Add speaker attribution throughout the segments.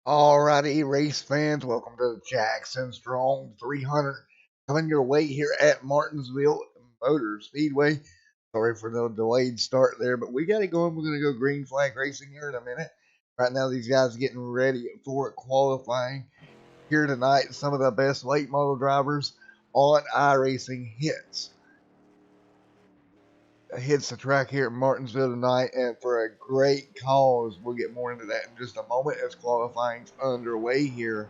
Speaker 1: Alrighty, race fans, welcome to the Jackson Strong 300 coming your way here at Martinsville Motor Speedway. Sorry for the delayed start there, but we got it going. We're going to go green flag racing here in a minute. Right now, these guys are getting ready for qualifying here tonight. Some of the best late model drivers on iRacing hits the track here at Martinsville tonight, and for a great cause. We'll get more into that in just a moment as qualifying's underway here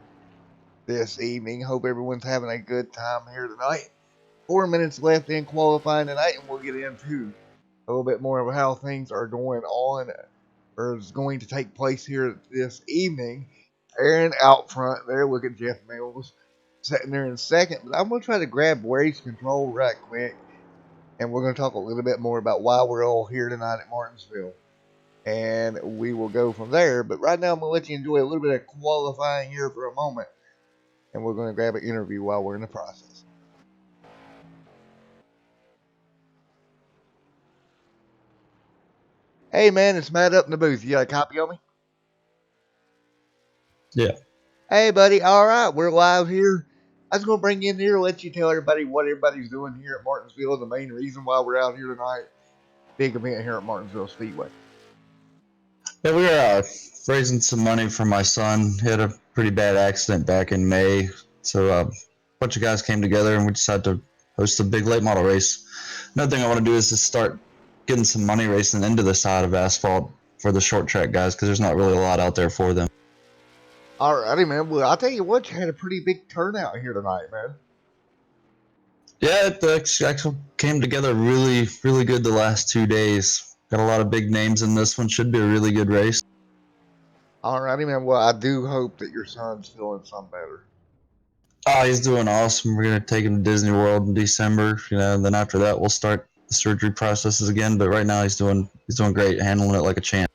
Speaker 1: this evening. Hope everyone's having a good time here tonight. 4 minutes left in qualifying tonight, and we'll get into a little bit more of how things are going on or is going to take place here this evening. Aaron out front there. Look at Jeff Mills sitting there in second, but I'm going to try to grab race control right quick. And we're going to talk a little bit more about why we're all here tonight at Martinsville. And we will go from there. But right now, I'm going to let you enjoy a little bit of qualifying here for a moment. And we're going to grab an interview while we're in the process. Hey, man, it's Matt up in the booth. You got a copy on me?
Speaker 2: Yeah.
Speaker 1: Hey, buddy. All right, we're live here. I was going to bring you in here, let you tell everybody what everybody's doing here at Martinsville, the main reason why we're out here tonight. Big event here at Martinsville Speedway.
Speaker 2: Yeah, we were raising some money for my son. He had a pretty bad accident back in May. So a bunch of guys came together and we decided to host a big late model race. Another thing I want to do is to start getting some money racing into the side of asphalt for the short track guys because there's not really a lot out there for them.
Speaker 1: Alrighty, man. Well, I'll tell you what, you had a pretty big turnout here tonight, man.
Speaker 2: Yeah, it actually came together really, really good the last 2 days. Got a lot of big names in this one. Should be a really good race.
Speaker 1: Alrighty, man. Well, I do hope that your son's feeling some better.
Speaker 2: Oh, he's doing awesome. We're gonna take him to Disney World in December, and then after that we'll start the surgery processes again. But right now he's doing great, handling it like a champ.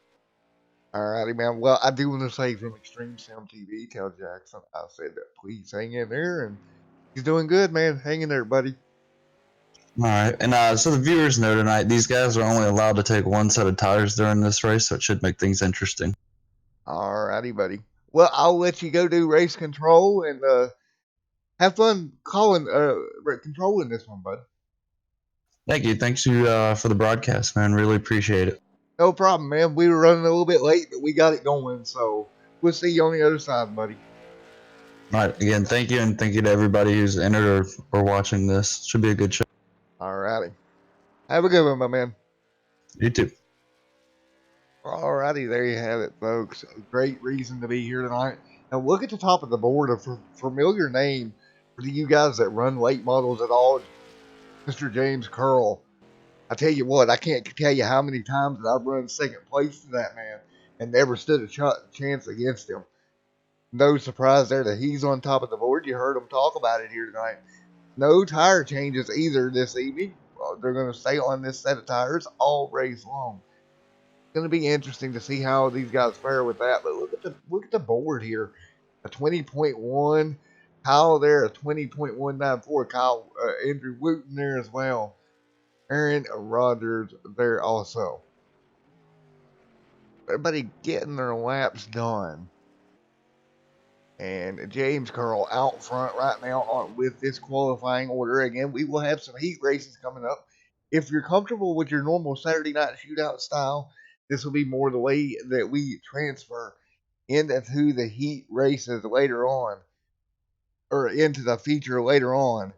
Speaker 1: Alrighty, man. Well, I do want to say from Extreme Sound TV, tell Jackson I said that please hang in there, and he's doing good, man. Hang in there, buddy.
Speaker 2: All right, and so the viewers know tonight these guys are only allowed to take one set of tires during this race, so it should make things interesting.
Speaker 1: Alrighty, buddy. Well, I'll let you go do race control and have fun controlling this one, bud.
Speaker 2: Thank you. Thanks you for the broadcast, man. Really appreciate it.
Speaker 1: No problem, man. We were running a little bit late, but we got it going, so we'll see you on the other side, buddy.
Speaker 2: All right, again, thank you, and thank you to everybody who's entered or watching this. Should be a good show.
Speaker 1: Alrighty. Have a good one, my man.
Speaker 2: You too.
Speaker 1: Alrighty, there you have it, folks. A great reason to be here tonight. Now, look at the top of the board, a familiar name for you guys that run late models at all, Mr. James Curl. I tell you what, I can't tell you how many times that I've run second place to that man and never stood a chance against him. No surprise there that he's on top of the board. You heard him talk about it here tonight. No tire changes either this evening. They're going to stay on this set of tires all race long. It's going to be interesting to see how these guys fare with that. But look at the board here. A 20.1. Kyle there, a 20.194. Kyle Andrew Wooten there as well. Aaron Rodgers there also. Everybody getting their laps done. And James Curl out front right now with this qualifying order. Again, we will have some heat races coming up. If you're comfortable with your normal Saturday night shootout style, this will be more the way that we transfer into the heat races later on, or into the feature later on.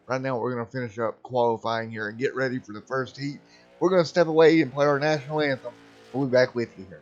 Speaker 1: Right now, we're going to finish up qualifying here and get ready for the first heat. We're going to step away and play our national anthem. We'll be back with you here.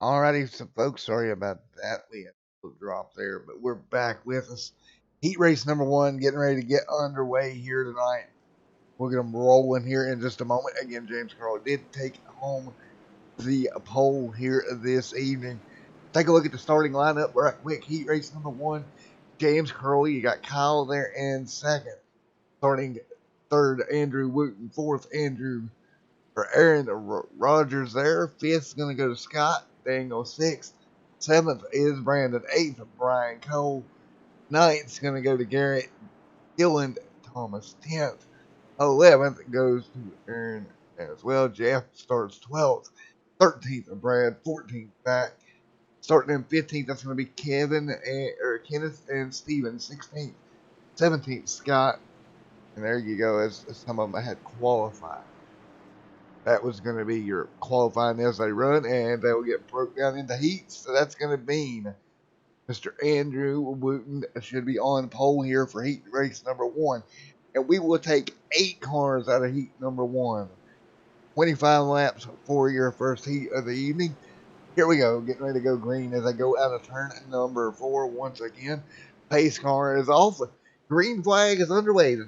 Speaker 1: Alrighty, so folks, sorry about that. We had a little drop there, but we're back with us. Heat race number one, getting ready to get underway here tonight. We'll get them rolling here in just a moment. Again, James Carl did take home the pole here this evening. Take a look at the starting lineup right quick. Heat race number one, James Curley. You got Kyle there in second. Starting third, Andrew Wooten. Fourth, Aaron Rogers there. Fifth's going to go to Scott Dangle. Sixth. Seventh is Brandon. Eighth, Brian Cole. Ninth's going to go to Garrett Gilland Thomas. 10th. 11th goes to Aaron as well. Jeff starts 12th. 13th, Brad. 14th, back. Starting in 15th, that's going to be Kenneth and Steven. 16th. 17th, Scott. And there you go, as some of them had qualified. That was going to be your qualifying as they run, and they will get broke down into heats. So that's going to mean Mr. Andrew Wooten should be on pole here for heat race number one. And we will take 8 cars out of heat number one. 25 laps for your first heat of the evening. Here we go, getting ready to go green as I go out of turn number 4 once again. Pace car is off. Green flag is underway. The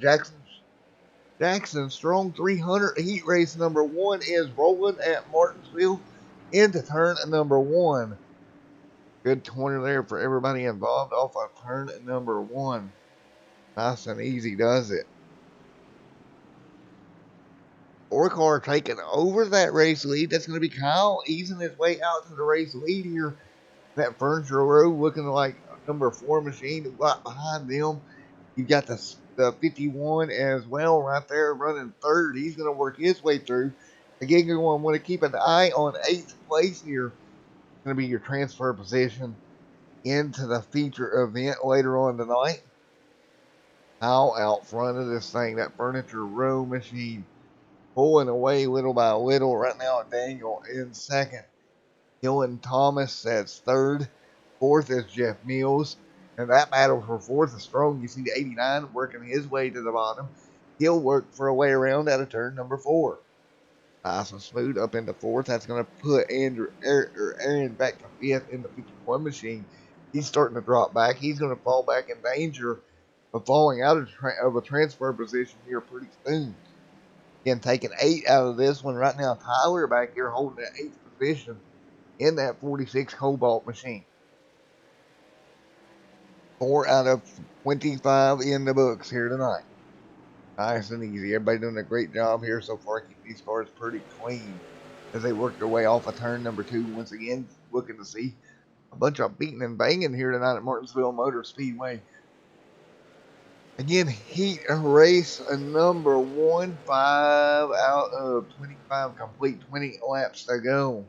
Speaker 1: Jackson Strong 300 heat race number one is rolling at Martinsville into turn number 1. Good corner there for everybody involved off of turn number 1. Nice and easy does it. 4 car taking over that race lead. That's going to be Kyle easing his way out to the race lead here. That Furniture Row looking like number 4 machine right behind them. You got the 51 as well right there running third. He's going to work his way through. Again, you're going to want to keep an eye on 8th place here. It's going to be your transfer position into the feature event later on tonight. How out front of this thing, that Furniture Row machine pulling away little by little. Right now, Daniel in second. Dylan Thomas that's third. Fourth is Jeff Mills. And that battle for fourth is strong. You see the 89 working his way to the bottom. He'll work for a way around out of turn number 4. Nice and smooth up into fourth. That's going to put Aaron back to fifth in the 51 machine. He's starting to drop back. He's going to fall back in danger of falling out of a transfer position here pretty soon. Again, taking 8 out of this one right now. Tyler back here holding that 8th position in that 46 Cobalt machine. 4 out of 25 in the books here tonight. Nice and easy. Everybody doing a great job here so far. Keep these cars pretty clean as they work their way off of turn number 2. Once again, looking to see a bunch of beating and banging here tonight at Martinsville Motor Speedway. Again, heat race number 1, 5 out of 25 complete, 20 laps to go.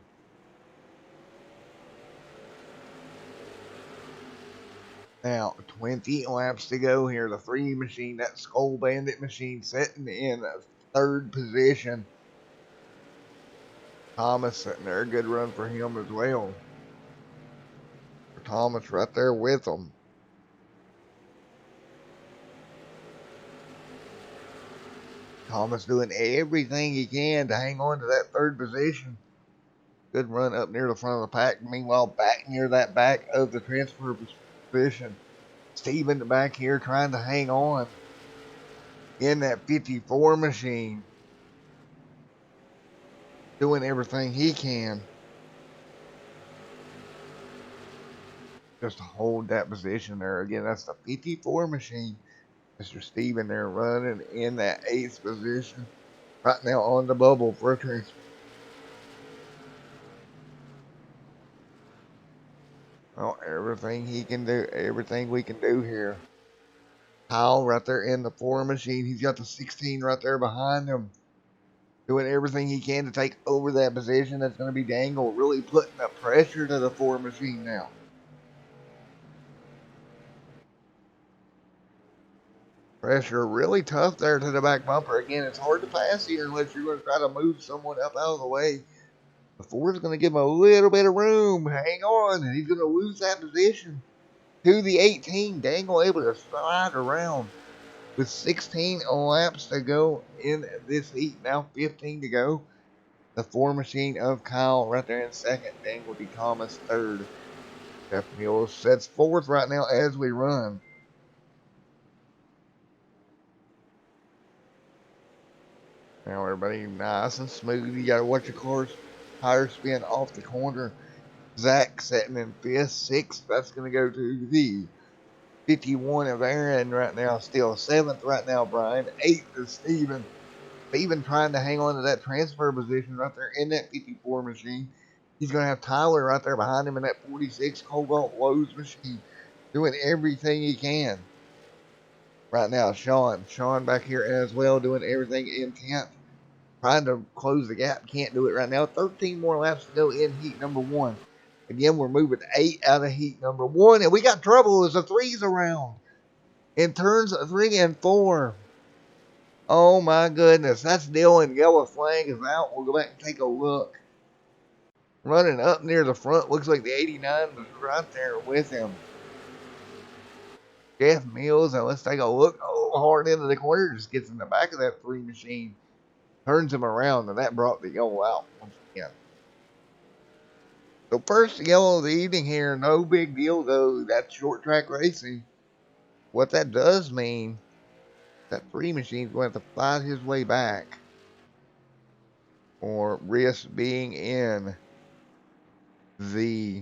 Speaker 1: Now, 20 laps to go here. The 3 machine, that Skull Bandit machine, sitting in 3rd position. Thomas sitting there. Good run for him as well. Thomas right there with him. Thomas doing everything he can to hang on to that 3rd position. Good run up near the front of the pack. Meanwhile, back near that back of the transfer position. Steven back here trying to hang on in that 54 machine. Doing everything he can just to hold that position there. Again, that's the 54 machine. Mr. Steven there running in that 8th position. Right now on the bubble for a transfer. Well, everything he can do, everything we can do here. Kyle right there in the 4 machine. He's got the 16 right there behind him. Doing everything he can to take over that position. That's going to be Dangle. Really putting the pressure to the 4 machine now. Pressure really tough there to the back bumper. Again, it's hard to pass here unless you're going to try to move someone up out of the way. The 4 is going to give him a little bit of room. Hang on. And he's going to lose that position to the 18. Dangle able to slide around with 16 laps to go in this heat. Now 15 to go. The 4 machine of Kyle right there in second. Daniel D. Thomas third. Jeff Mills sets fourth right now as we run. Now everybody nice and smooth. You got to watch your car's tire spin off the corner. Zach sitting in fifth. Sixth, that's going to go to the 51 of Aaron right now. Still seventh right now, Brian. Eighth is Steven. Steven trying to hang on to that transfer position right there in that 54 machine. He's going to have Tyler right there behind him in that 46 Cobalt Lowe's machine, doing everything he can. Right now, Sean back here as well, doing everything in 10th, trying to close the gap. Can't do it right now. 13 more laps to go in heat number 1. Again, we're moving 8 out of heat number 1, and we got trouble as the 3's around. In turns 3 and 4. Oh my goodness, that's Dylan. Yellow flag is out. We'll go back and take a look. Running up near the front, looks like the 89 was right there with him. Jeff Mills, and let's take a look. Oh, hard into the corner, just gets in the back of that 3 machine. Turns him around, and that brought the yellow out once again. So first yellow of the evening here, no big deal though. That's short track racing. What that does mean, that 3 machine's going to have to fight his way back, or risk being in the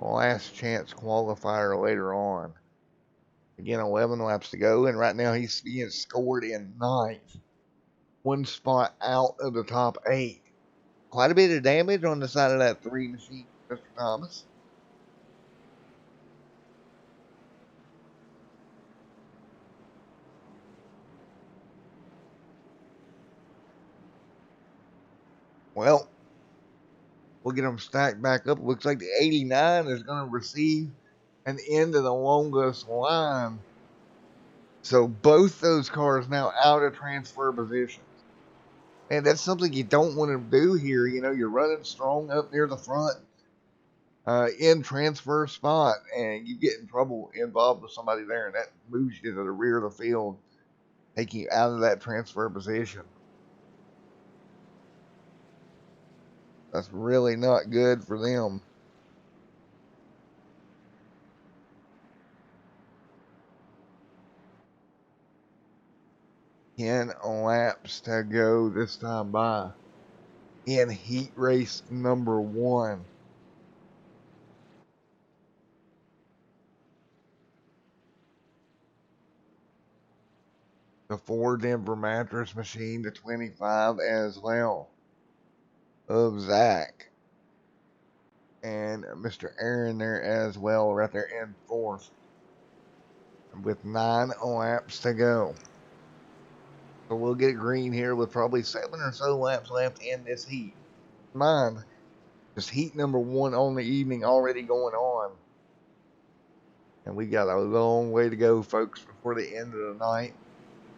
Speaker 1: last chance qualifier later on. Again, 11 laps to go, and right now he's being scored in 9th. 1 spot out of the top 8. Quite a bit of damage on the side of that 3 machine, Mr. Thomas. Well, we'll get them stacked back up. Looks like the 89 is going to receive an end of the longest line. So both those cars now out of transfer positions. And that's something you don't want to do here. You know, you're running strong up near the front in transfer spot, and you get in trouble involved with somebody there, and that moves you to the rear of the field, taking you out of that transfer position. That's really not good for them. Ten laps to go this time by in heat race number 1. The 4 Denver mattress machine, the 25 as well of Zach. And Mr. Aaron there as well, right there in 4th. With 9 laps to go. So we'll get green here with probably 7 or so laps left in this heat. Mind, just heat number 1 on the evening already going on. And we got a long way to go, folks, before the end of the night.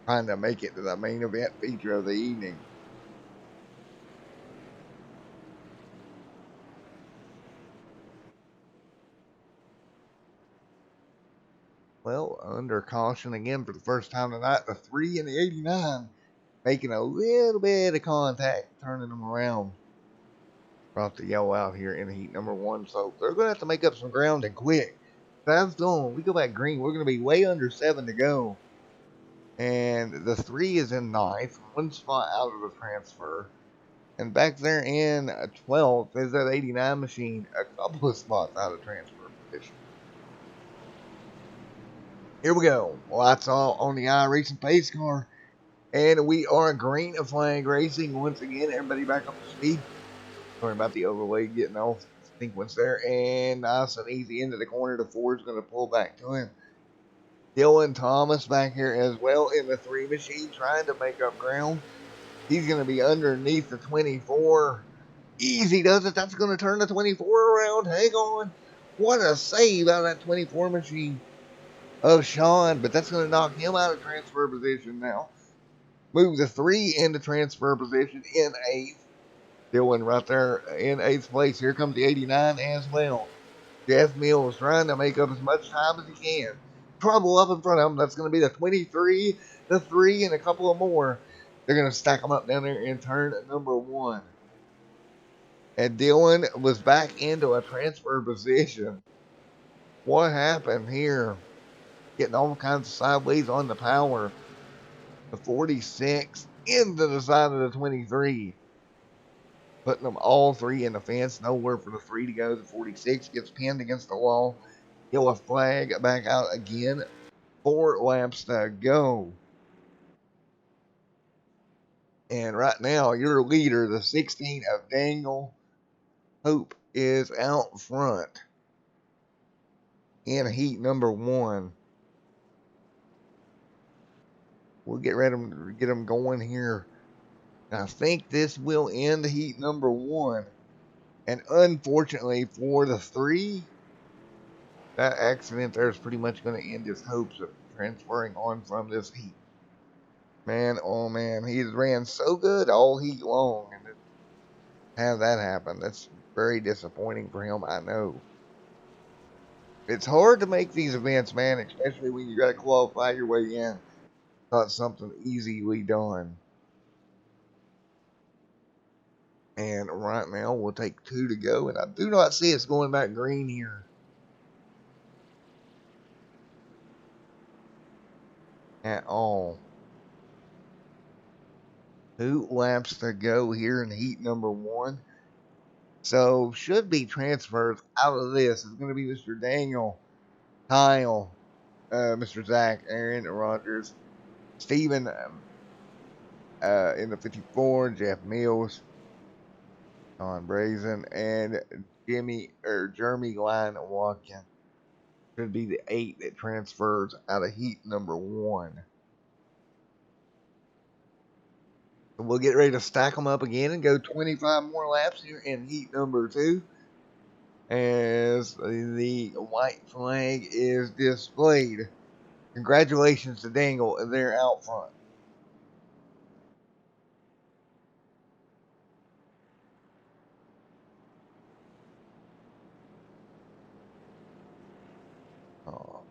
Speaker 1: Trying to make it to the main event feature of the evening. Well, under caution again for the first time tonight, the 3 and the 89 making a little bit of contact, turning them around. Brought the yellow out here in heat number 1, so they're going to have to make up some ground and quick. That's going. We go back green. We're going to be way under 7 to go. And the 3 is in 9th, 1 spot out of the transfer. And back there in 12th is that 89 machine, a couple of spots out of transfer position. Here we go. Lights all on the iRacing pace car. And we are green flag racing once again. Everybody back up to speed. Sorry about the overweight getting off sequence there. And nice and easy into the corner. The 4 is going to pull back to him. Dylan Thomas back here as well in the 3 machine, trying to make up ground. He's going to be underneath the 24. Easy does it. That's going to turn the 24 around. Hang on. What a save out of that 24 machine of Sean. But that's going to knock him out of transfer position now. Move the 3 into transfer position in 8th. Dylan right there in 8th place. Here comes the 89 as well. Jeff Mills trying to make up as much time as he can. Trouble up in front of him. That's going to be the 23, the 3, and a couple of more. They're going to stack them up down there in turn number 1. And Dylan was back into a transfer position. What happened here? Getting all kinds of sideways on the power. The 46 into the side of the 23. Putting them all 3 in the fence. Nowhere for the 3 to go. The 46 gets pinned against the wall. Yellow flag back out again. 4 laps to go. And right now, your leader, the 16 of Daniel Hope, is out front in heat number 1. We'll get ready to get them going here. I think this will end heat number 1. And unfortunately for the 3, that accident there is pretty much going to end his hopes of transferring on from this heat. Man, oh man, he ran so good all heat long, and to have that happen, that's very disappointing for him, I know. It's hard to make these events, man, especially when you got to qualify your way in. Not something easily done. And right now, we'll take 2 to go, and I do not see us going back green here at all. 2 laps to go here in heat number 1. So, should be transfers out of this. It's going to be Mr. Daniel, Kyle, Mr. Zach, Aaron Rogers, Steven in the 54, Jeff Mills, Don Brazen, and Jeremy Line Watkins. Should be the 8 that transfers out of heat number 1. So we'll get ready to stack them up again and go 25 more laps here in heat number 2. As the white flag is displayed. Congratulations to Dangle, they're out front. Oh.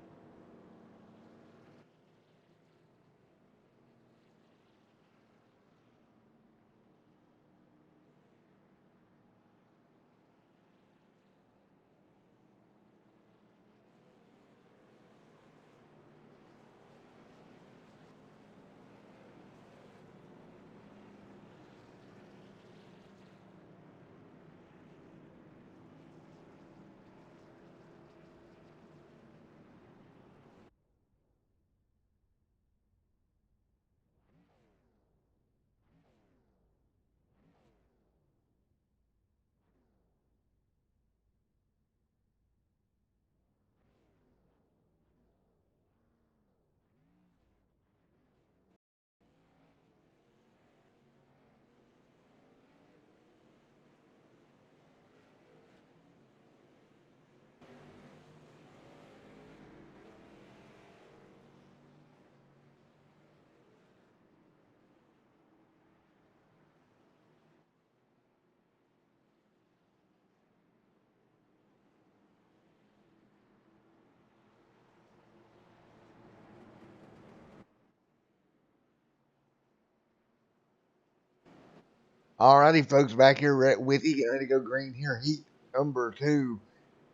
Speaker 1: Alrighty, folks, back here with you, getting ready to go green here. Heat number 2,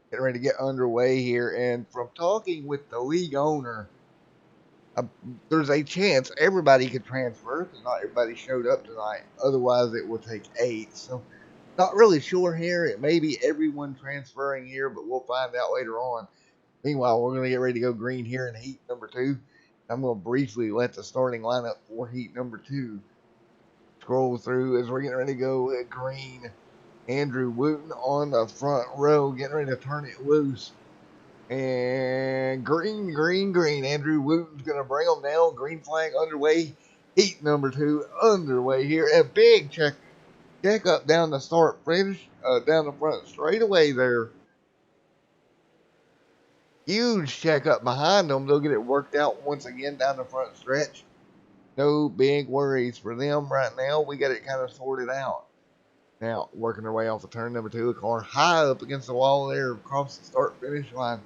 Speaker 1: getting ready to get underway here. And from talking with the league owner, there's a chance everybody could transfer because not everybody showed up tonight. Otherwise, it will take 8. So, not really sure here. It may be everyone transferring here, but we'll find out later on. Meanwhile, we're going to get ready to go green here in heat number 2. I'm going to briefly let the starting lineup for heat number 2 scroll through as we're getting ready to go green. Andrew Wooten on the front row, getting ready to turn it loose. And green, green, green. Andrew Wooten's going to bring them down. Green flag underway. Heat number 2 underway here. A big check up down the start finish, down the front straightaway there. Huge check up behind them. They'll get it worked out once again down the front stretch. No big worries for them right now. We got it kind of sorted out. Now, working their way off the turn number 2, the car high up against the wall there across the start-finish line.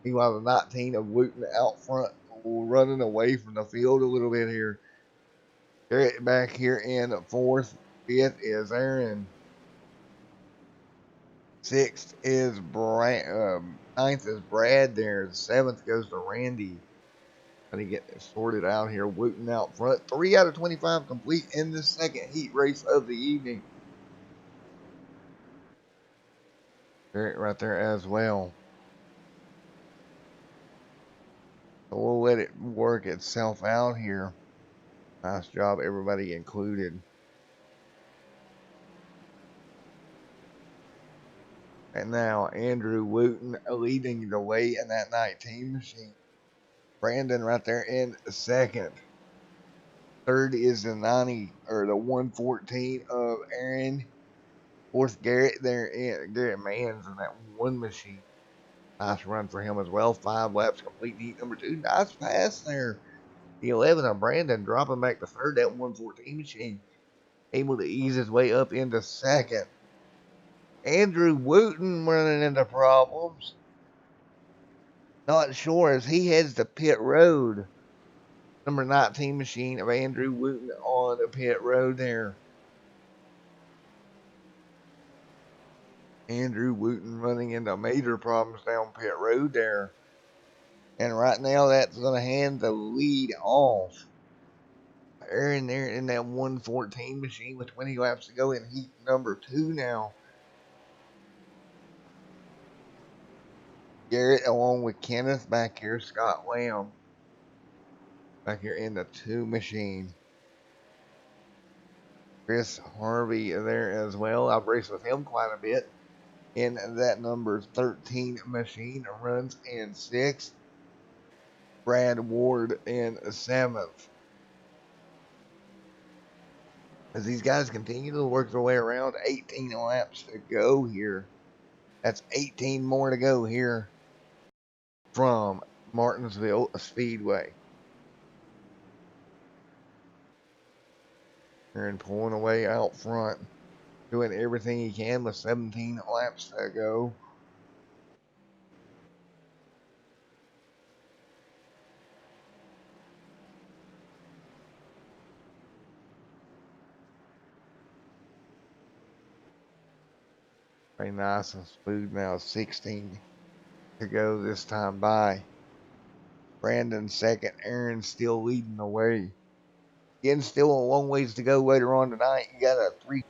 Speaker 1: Meanwhile, the 19 of Wooten out front, running away from the field a little bit here. Garrett back here in fourth. Fifth is Aaron. Sixth is ninth is Brad there. Seventh goes to Randy. How to get this sorted out here. Wooten out front. 3 out of 25 complete in the second heat race of the evening. Garrett right there as well. So we'll let it work itself out here. Nice job, everybody included. And now Andrew Wooten leading the way in that 19 machine. Brandon right there in second. Third is the 90 or the 114 of Aaron. Fourth, Garrett there in Garrett Mans in that one machine. Nice run for him as well. 5 laps complete. Heat number 2. Nice pass there. The 11 of Brandon dropping back to third. That 114 machine able to ease his way up into second. Andrew Wooten running into problems. Not sure as he heads to pit road. Number 19 machine of Andrew Wooten on the pit road there. Andrew Wooten running into major problems down pit road there. And right now that's going to hand the lead off. Aaron there in that 114 machine with 20 laps to go in heat number 2 now. Garrett along with Kenneth back here. Scott Lamb back here in the 2 machine. Chris Harvey there as well. I've raced with him quite a bit in that number 13 machine. Runs in 6th. Brad Ward in 7th. As these guys continue to work their way around, 18 laps to go here. That's 18 more to go here from Martinsville Speedway. Aaron pulling away out front, doing everything he can with 17 laps to go. Very nice and smooth now. 16 to go this time by. Brandon second. Aaron still leading the way. Again, still a long ways to go later on tonight. You got a 3.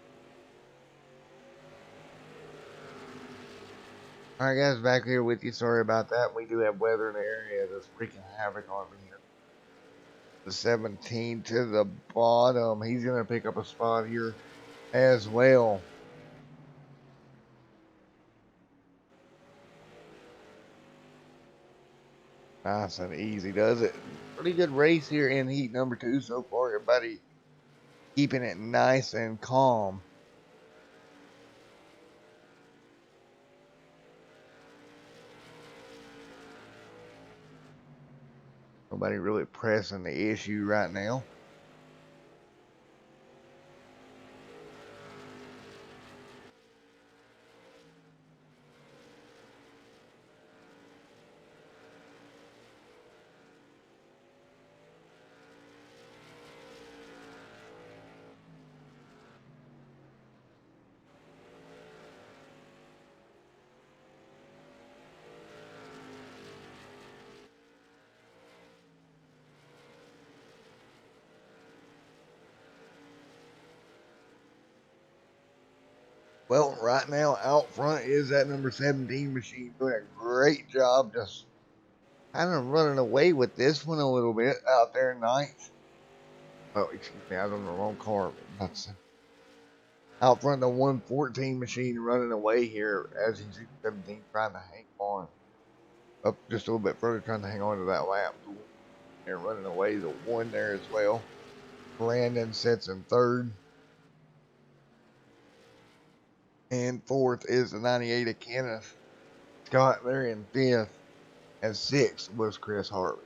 Speaker 1: All right, guys, back here with you. Sorry about that. We do have weather in the area that's wreaking havoc on me here. The 17 to the bottom. He's going to pick up a spot here as well. Nice and easy, does it? Pretty good race here in heat number 2 so far. Everybody keeping it nice and calm. Nobody really pressing the issue right now. Well, right now out front is that number 17 machine doing a great job just kind of running away with this one a little bit out there ninth. Oh, excuse me, I was on the wrong car. That's out front the 114 machine running away here as you see 17 trying to hang on. Up just a little bit further trying to hang on to that lap. They're running away the 1 there as well. Brandon sits in 3rd. And 4th is the 98 of Kenneth. Scott there in 5th. And 6th was Chris Harvey.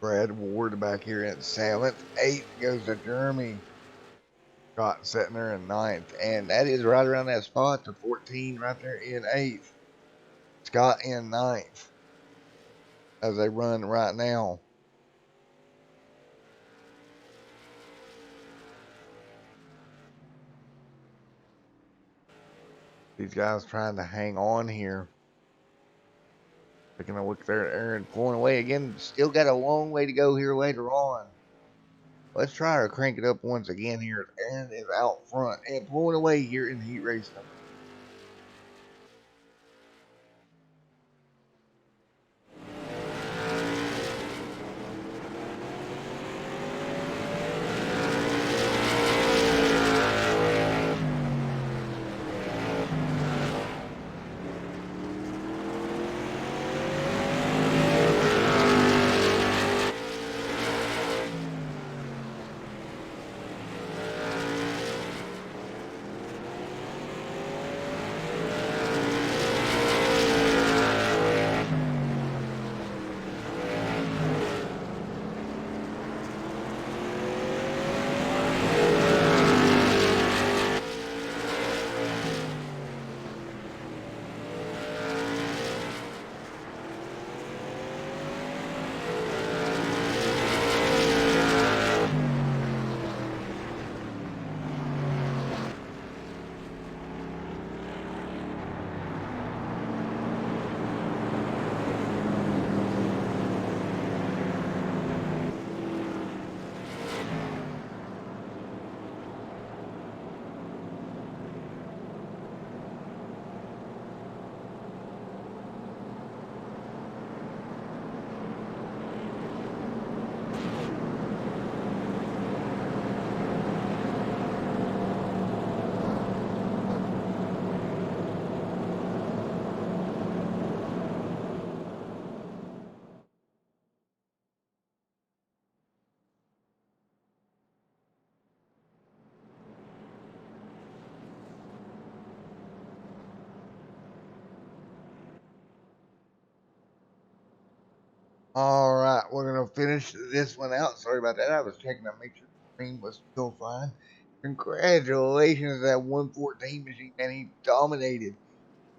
Speaker 1: Brad Ward back here at 7th. 8th goes to Jeremy Scott sitting there in ninth, and that is right around that spot to 14 right there in eighth. Scott in ninth as they run right now. These guys trying to hang on here. Taking a look there at Aaron pulling away again. Still got a long way to go here later on. Let's try to crank it up once again here. Aaron is out front and pulling away here in heat race number. All right, we're going to finish this one out. Sorry about that. I was checking to make sure the screen was still fine. Congratulations to that 114 machine, man. He dominated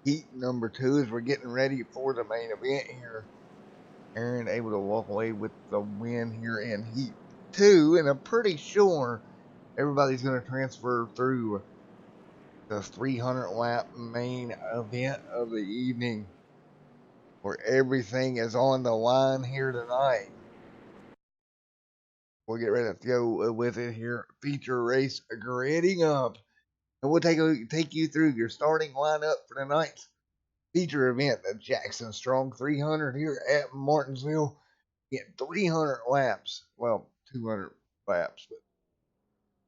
Speaker 1: heat number 2 as we're getting ready for the main event here. Aaron able to walk away with the win here in heat 2, and I'm pretty sure everybody's going to transfer through the 300 lap main event of the evening, where everything is on the line here tonight. We'll get ready to go with it here. Feature race grading up, and we'll take you through your starting lineup for tonight's feature event, the Jackson Strong 300 here at Martinsville. Get 300 laps, well, 200 laps, but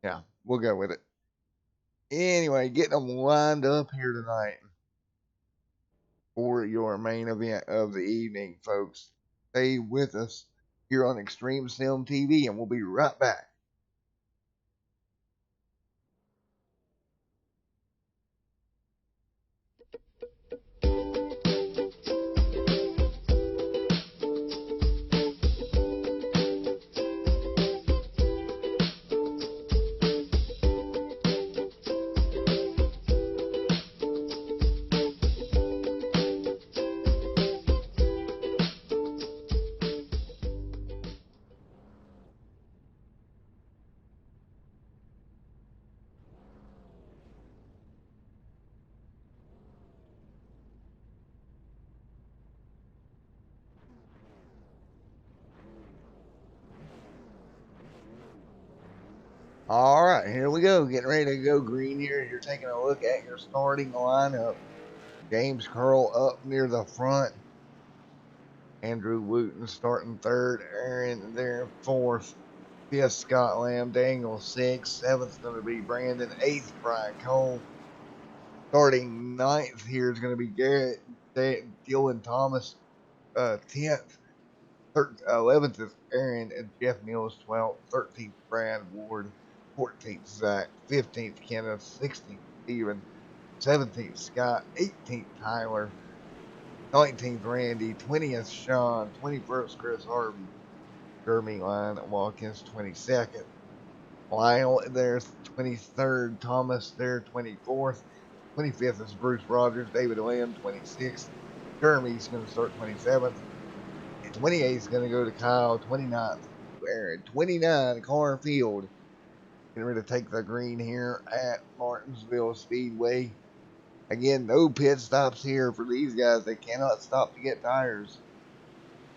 Speaker 1: yeah, we'll go with it. Anyway, getting them lined up here tonight for your main event of the evening, folks. Stay with us here on Extreme Sim TV, and we'll be right back. All right, here we go. Getting ready to go green here. You're taking a look at your starting lineup. James Curl up near the front. Andrew Wooten starting third. Aaron there fourth. Fifth, Scott Lamb. Daniel sixth. Seventh's going to be Brandon. Eighth, Brian Cole. Starting ninth here is going to be Garrett Dylan Thomas. 10th. 11th is Aaron and Jeff Mills. 12th. 13th, Brad Ward. 14th, Zach. 15th, Kenneth. 16th, Steven. 17th, Scott. 18th, Tyler. 19th, Randy. 20th, Sean. 21st, Chris Harvey. Jeremy Line Watkins. 22nd, Lyle there's 23rd, Thomas there 24th, 25th is Bruce Rogers, David Lamb 26th, Jeremy's going to start 27th, 28th is going to go to Kyle, 29th, Aaron, 29 Carfield. Getting ready to take the green here at Martinsville Speedway. Again, no pit stops here for these guys. They cannot stop to get tires.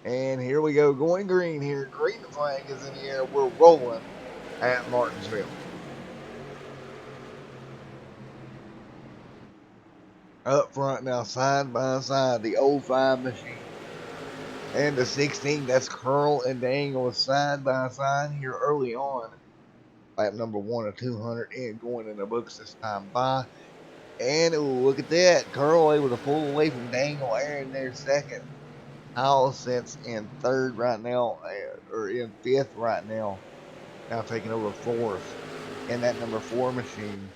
Speaker 1: And here we go, going green here. Green flag is in the air. We're rolling at Martinsville. Up front now, side by side, the 05 machine and the 16. That's Curl and Dangle side by side here early on. Lap number 1 of 200 and going in the books this time by. And ooh, look at that. Curl able to pull away from Dangle. Aaron there second. Howell sits in third right now, or in fifth right now. Now taking over fourth. And that number 4 machine.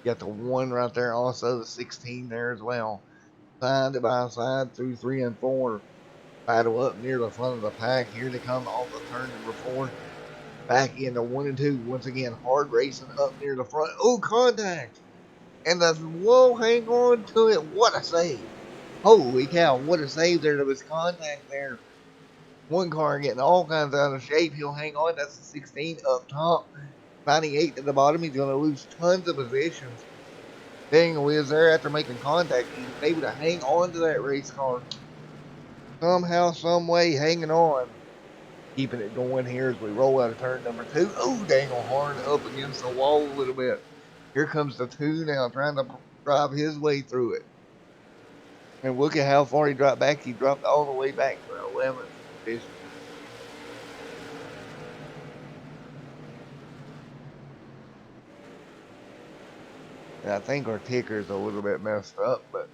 Speaker 1: You got the 1 right there, also the 16 there as well. Side by side through 3 and 4. Battle up near the front of the pack. Here they come off of turn number 4. Back into 1 and 2. Once again, hard racing up near the front. Oh, contact! And the whoa, hang on to it. What a save. Holy cow, what a save there. There was contact there. One car getting all kinds out of shape. He'll hang on. That's the 16 up top. 98 at the bottom. He's going to lose tons of positions. Daniel is there after making contact. He's able to hang on to that race car. Somehow, some way, hanging on. Keeping it going here as we roll out of turn number 2. Oh, Daniel hard up against the wall a little bit. Here comes the 2 now, trying to drive his way through it. And look at how far he dropped back. He dropped all the way back to 11th position. And I think our ticker's a little bit messed up, but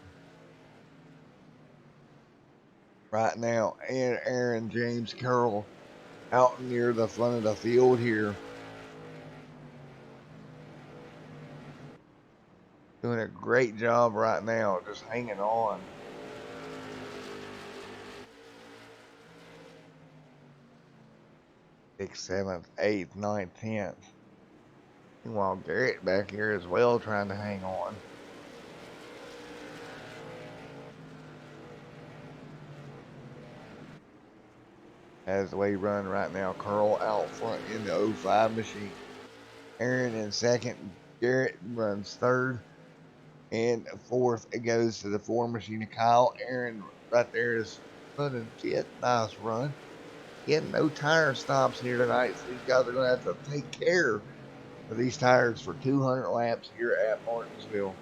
Speaker 1: right now, Aaron James Carroll out near the front of the field here. Doing a great job right now, just hanging on. Sixth, 7th, 8th, 9th, 10th. Meanwhile, Garrett back here as well trying to hang on. As we run right now, Curl out front in the 05 machine. Aaron in second. Garrett runs third. And fourth, it goes to the 4 machine of Kyle. Aaron right there is running fifth. Nice run. Again, no tire stops here tonight, so these guys are going to have to take care of these tires for 200 laps here at Martinsville.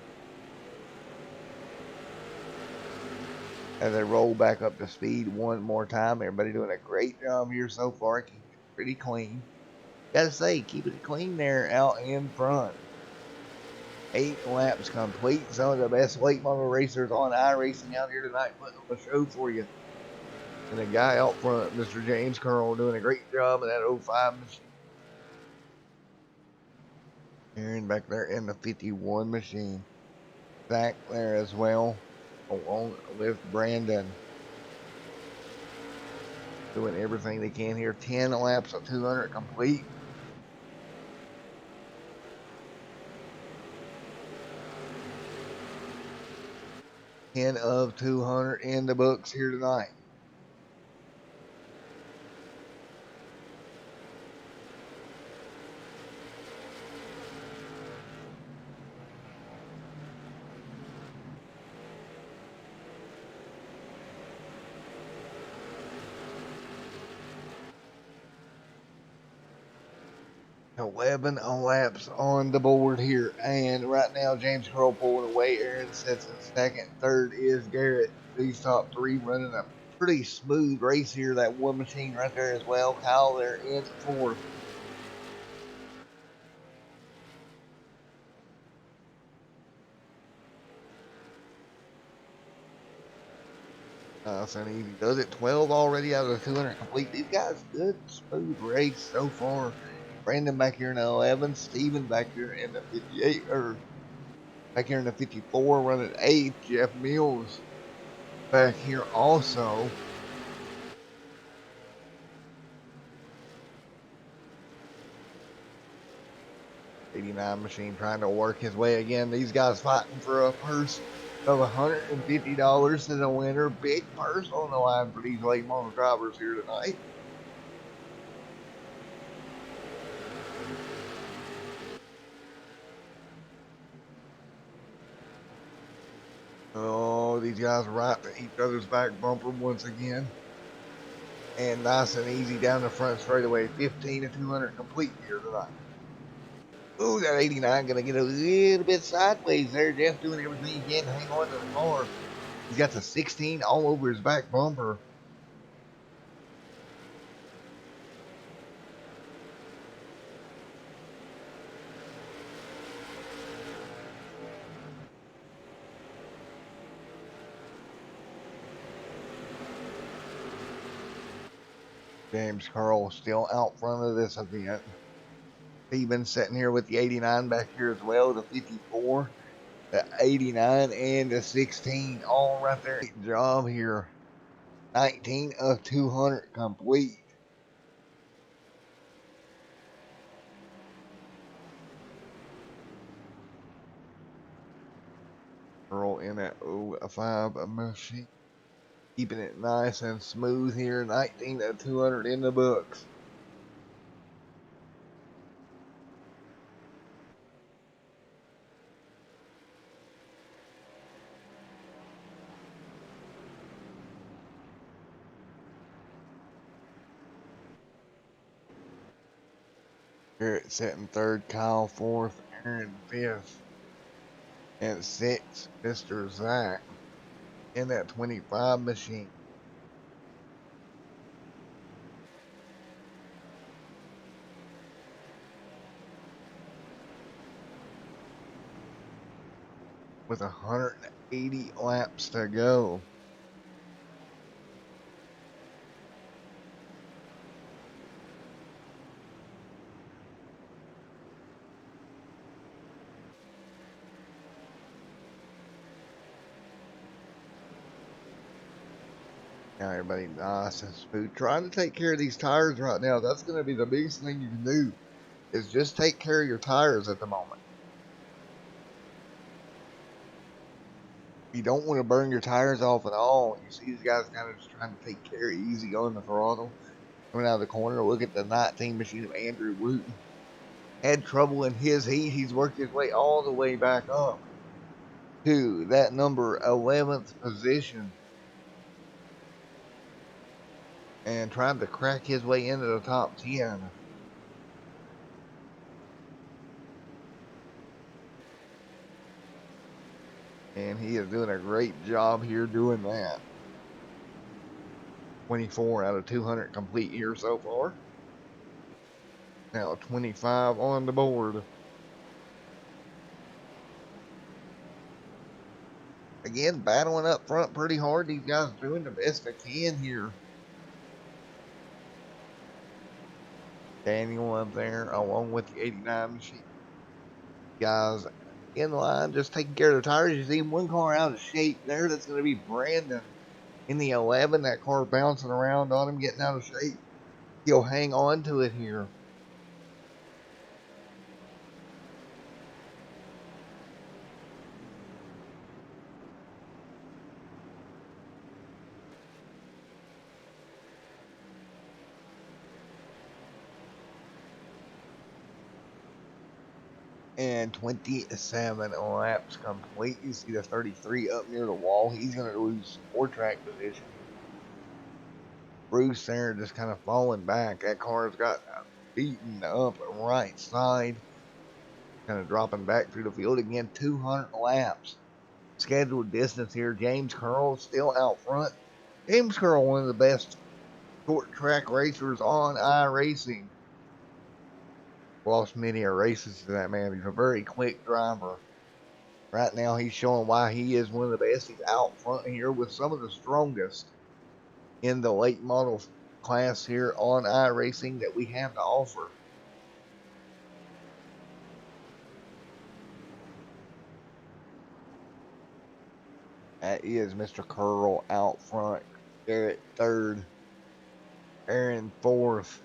Speaker 1: As they roll back up to speed one more time, everybody doing a great job here so far. Keep it pretty clean. Gotta say, keep it clean there out in front. 8 laps complete. Some of the best late model racers on iRacing out here tonight, putting on a show for you. And the guy out front, Mr. James Curl, doing a great job in that 05 machine. Aaron back there in the 51 machine. Zach there as well, along with Brandon. Doing everything they can here. 10 laps of 200 complete. Of 200 in the books here tonight. $11 laps on the board here, and right now James Curl pulling away. Aaron sits in second. Third is Garrett. These top 3 running a pretty smooth race here. That 1 machine right there as well. Kyle there in fourth. And he does it 12 already out of the 200 complete. These guys, good smooth race so far. Brandon back here in the 11, Steven back here in the 58, or back here in the 54, running 8th. Jeff Mills back here also. 89 machine trying to work his way again. These guys fighting for a purse of $150 to the winner. Big purse on the line for these late model drivers here tonight. Oh, these guys right to each other's back bumper once again. And nice and easy down the front straightaway. 15 to 200 complete here tonight. Ooh, that 89 going to get a little bit sideways there. Jeff doing everything he can to hang on to the car. He's got the 16 all over his back bumper. James Carl still out front of this event. Steven sitting here with the 89 back here as well, the 54, the 89, and the 16 all right there. Great job here. 19 of 200 complete. Carl in that 05 machine. Keeping it nice and smooth here. 19 of 200 in the books. Garrett sitting third, Kyle fourth, Aaron fifth, and sixth, Mr. Zach in that 25 machine. With 180 laps to go. Now everybody nice and smooth. Trying to take care of these tires right now. That's going to be the biggest thing you can do is just take care of your tires at the moment. You don't want to burn your tires off at all. You see these guys kind of just trying to take care easy on the throttle. Coming out of the corner, look at the 19 machine of Andrew Wooten. Had trouble in his heat. He's worked his way all the way back up to that number 11th position. And trying to crack his way into the top 10. And he is doing a great job here doing that. 24 out of 200 complete here so far. Now 25 on the board. Again, battling up front pretty hard. These guys doing the best they can here. Daniel up there along with the 89 machine. Guys in line just taking care of the tires. You see one car out of shape there. That's going to be Brandon in the 11. That car bouncing around on him, getting out of shape. He'll hang on to it here. And 27 laps complete. You see the 33 up near the wall. He's going to lose 4 track position. Bruce there just kind of falling back. That car's got beaten up right side. Kind of dropping back through the field again. 200 laps. Scheduled distance here. James Curl still out front. James Curl, one of the best short track racers on iRacing. Lost many races to that man. He's a very quick driver. Right now, he's showing why he is one of the best. He's out front here with some of the strongest in the late model class here on iRacing that we have to offer. That is Mr. Curl out front. Garrett third. Aaron fourth.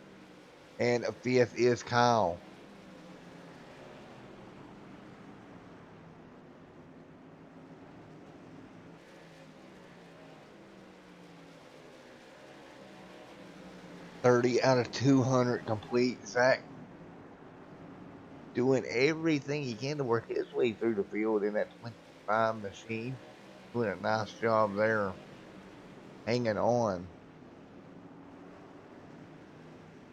Speaker 1: And fifth is Kyle. 30 out of 200 complete. Zach doing everything he can to work his way through the field in that 25 machine. Doing a nice job there. Hanging on.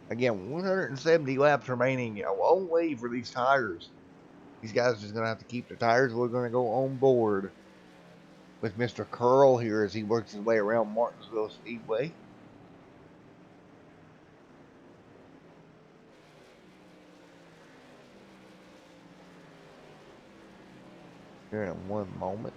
Speaker 1: Again, 170 laps remaining. A long way for these tires. These guys are just going to have to keep the tires. We're going to go on board with Mr. Curl here as he works his way around Martinsville Speedway. Here in one moment.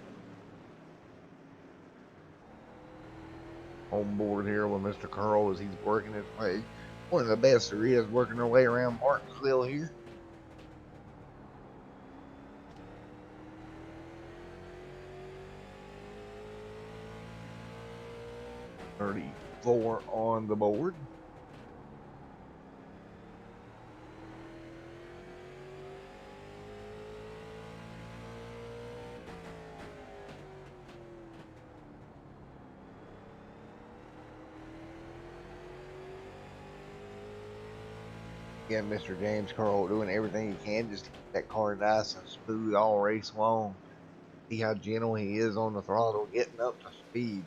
Speaker 1: On board here with Mr. Curl as he's working his way. One of the best there is, working their way around Martinsville here. .34 on the board. Again, Mr. James Curl doing everything he can just to keep that car nice and smooth all race long. See how gentle he is on the throttle, getting up to speed.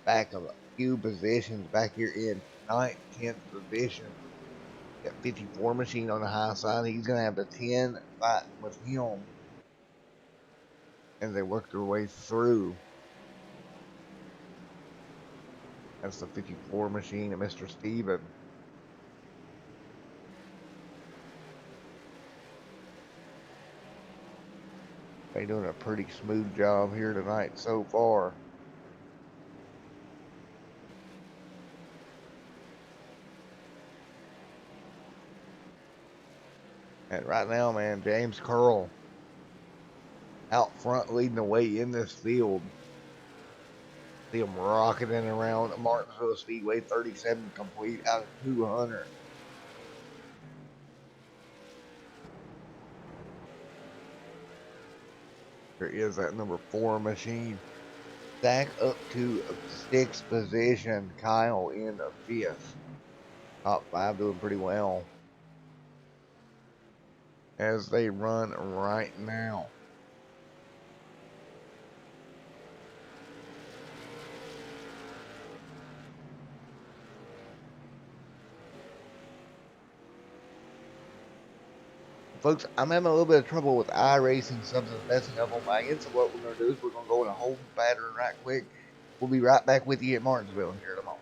Speaker 1: Back of a few positions back here in 9th, 10th position. Got 54 machine on the high side. He's going to have the 10 fighting with him as they work their way through. That's the 54 machine of Mr. Steven. They're doing a pretty smooth job here tonight so far. And right now, man, James Curl out front leading the way in this field. See him rocketing around Martinsville Speedway, 37 complete out of 200. There is that number 4 machine. Back up to 6th position. Kyle in the 5th. Top 5 doing pretty well as they run right now. Folks, I'm having a little bit of trouble with iRacing. Something's messing up on my end. So what we're going to do is we're going to go in a holding pattern right quick. We'll be right back with you at Martinsville here in a moment.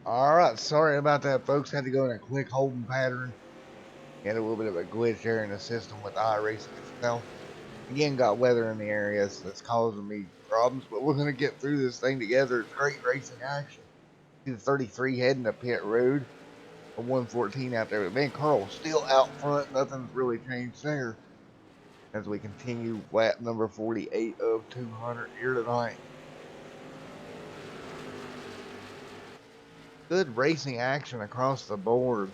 Speaker 1: All right, sorry about that, folks. Had to go in a quick holding pattern. Had a little bit of a glitch there in the system with iRacing itself. Again, got weather in the area, so that's causing me problems. But we're gonna get through this thing together. It's great racing action. See the 33 heading to pit road. A 114 out there. But man, Carl still out front. Nothing's really changed there. As we continue lap number 48 of 200 here tonight. Good racing action across the board.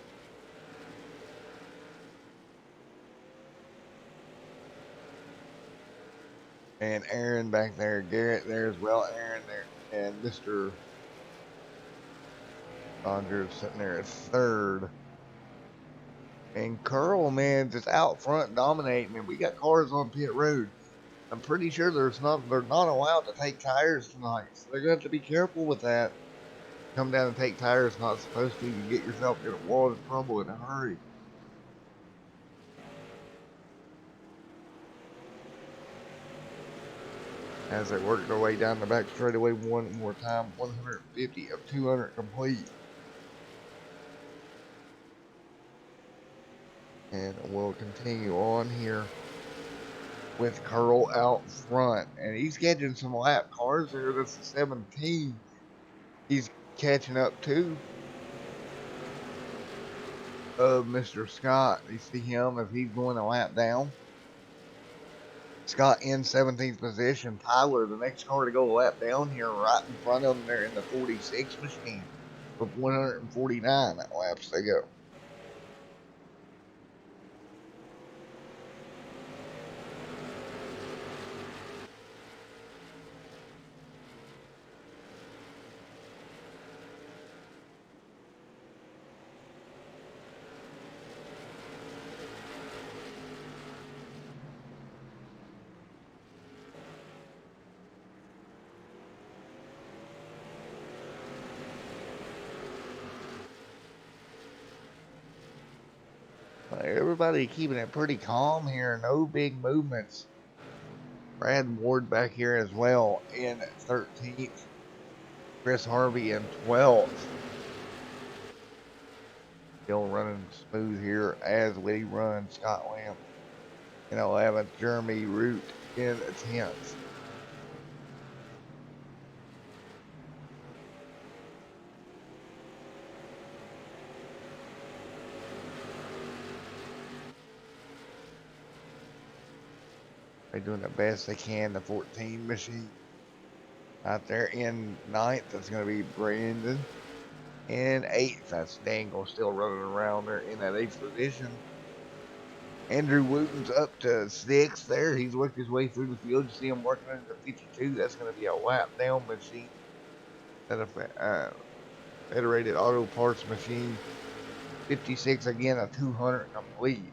Speaker 1: And Aaron back there, Garrett there as well, Aaron there, and Mr. Rogers sitting there at third. And Curl, man, just out front dominating, and we got cars on pit road. I'm pretty sure they're not allowed to take tires tonight, so they're gonna have to be careful with that. Come down and take tires, not supposed to. You get yourself in a world of trouble in a hurry. As they work their way down the back straightaway one more time, 150 of 200 complete. And we'll continue on here with Curl out front. And he's catching some lap cars there. That's the 17. He's catching up to Mr. Scott. You see him as he's going a lap down. Scott in 17th position. Tyler, the next car to go a lap down here, right in front of him there in the 46 machine with 149 laps to go. Everybody keeping it pretty calm here. No big movements. Brad Ward back here as well in 13th. Chris Harvey in 12th. Still running smooth here as we run. Scott Lamb in 11th. Jeremy Root in 10th. They're doing the best they can. The 14 machine out there in 9th. That's going to be Brandon. In 8th, that's Dangle still running around there in that 8th position. Andrew Wooten's up to 6th there. He's worked his way through the field. You see him working into 52. That's going to be a lap down machine. That's a Federated Auto Parts machine. 56 again, a 200 complete.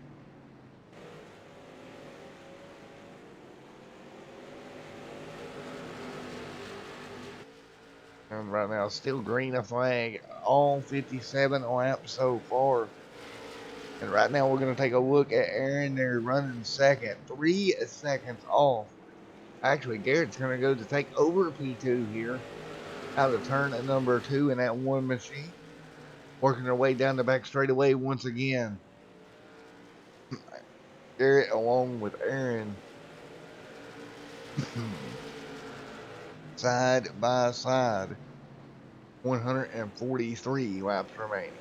Speaker 1: And right now, still green a flag. All 57 laps so far. And right now, we're going to take a look at Aaron there running second. 3 seconds off. Actually, Garrett's going to go to take over P2 here. Out of turn at number 2 in that one machine. Working their way down the back straightaway once again. Garrett along with Aaron. Side by side. 143 laps remaining.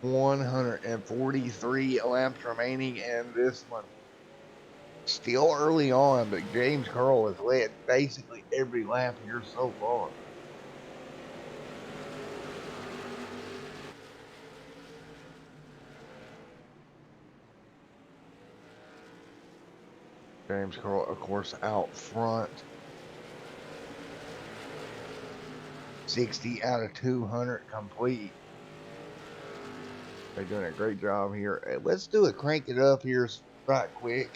Speaker 1: $143 laps remaining in this one. Still early on, but James Curl has led basically every lap here so far. James Curl, of course, out front. 60 out of 200 complete. They're doing a great job here. Let's do it. Crank it up here right quick.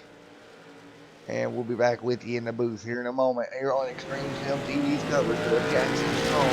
Speaker 1: And we'll be back with you in the booth here in a moment. Here on Extreme Sim TV's coverage of Jackson Strong.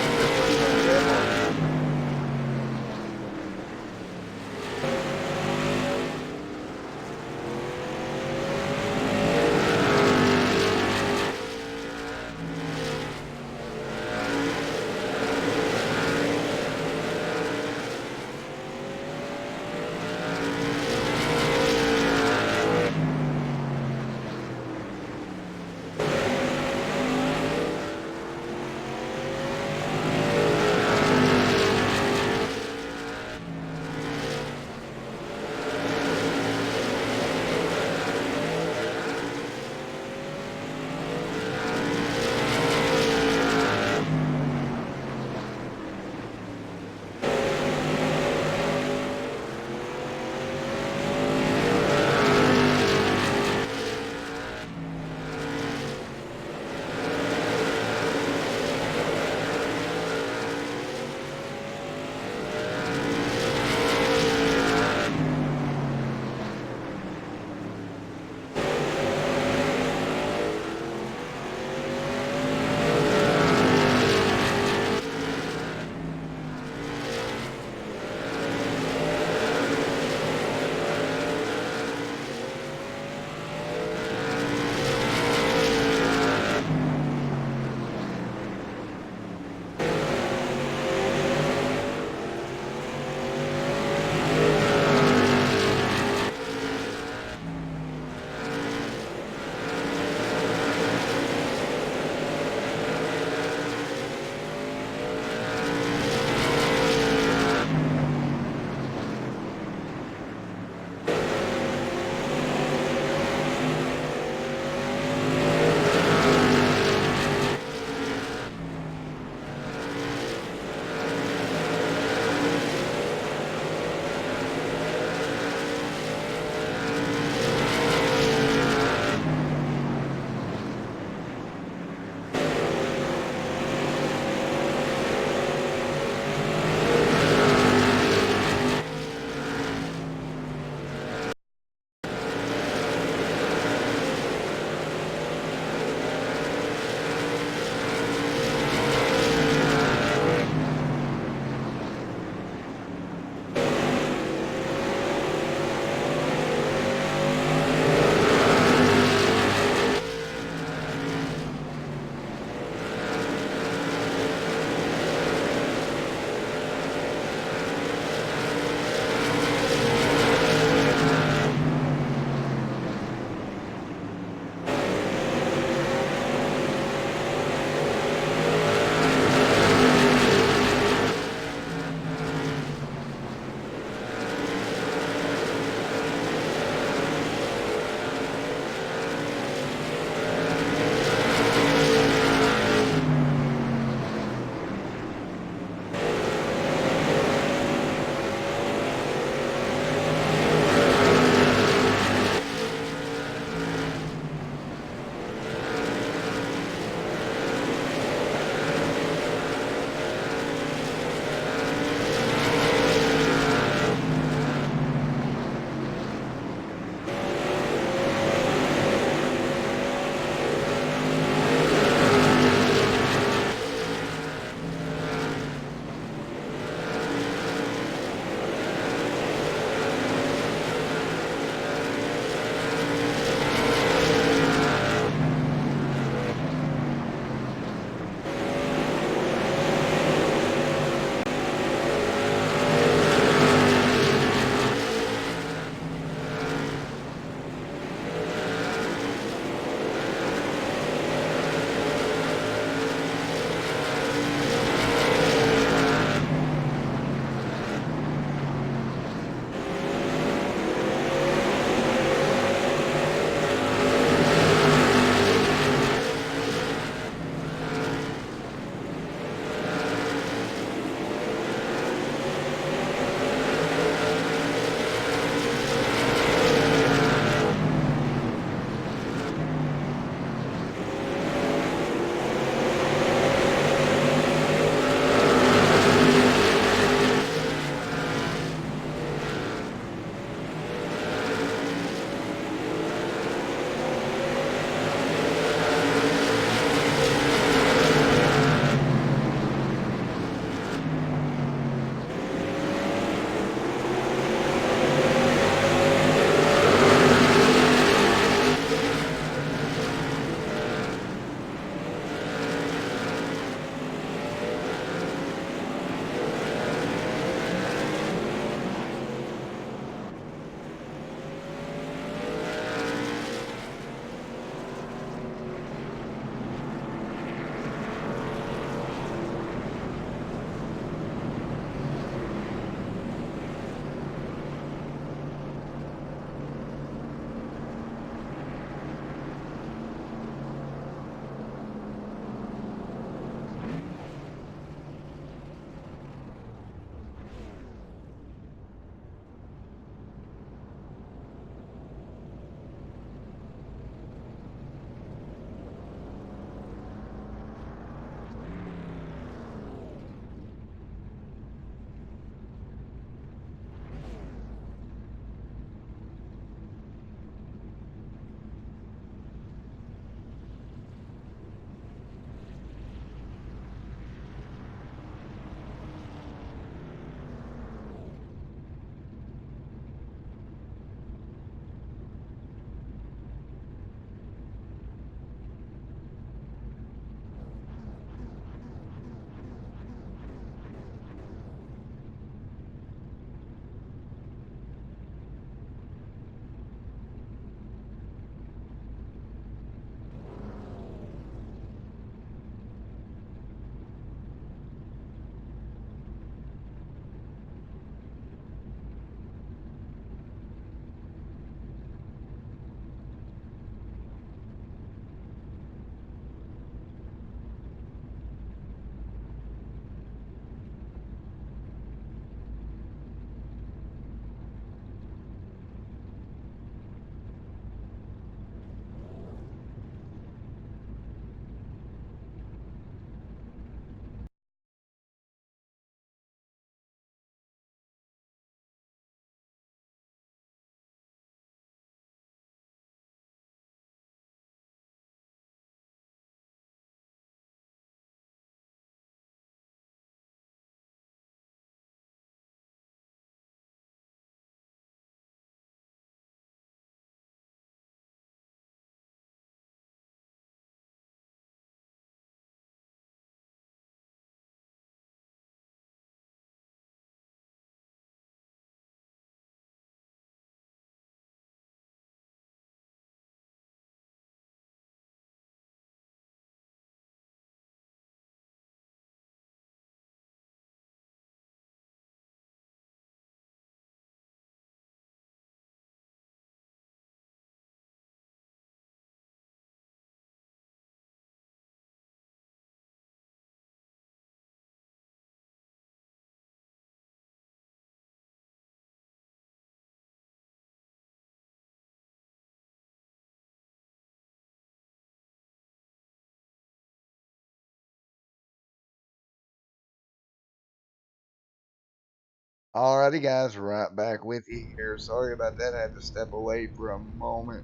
Speaker 1: Alrighty, guys, right back with you here. Sorry about that. I had to step away for a moment.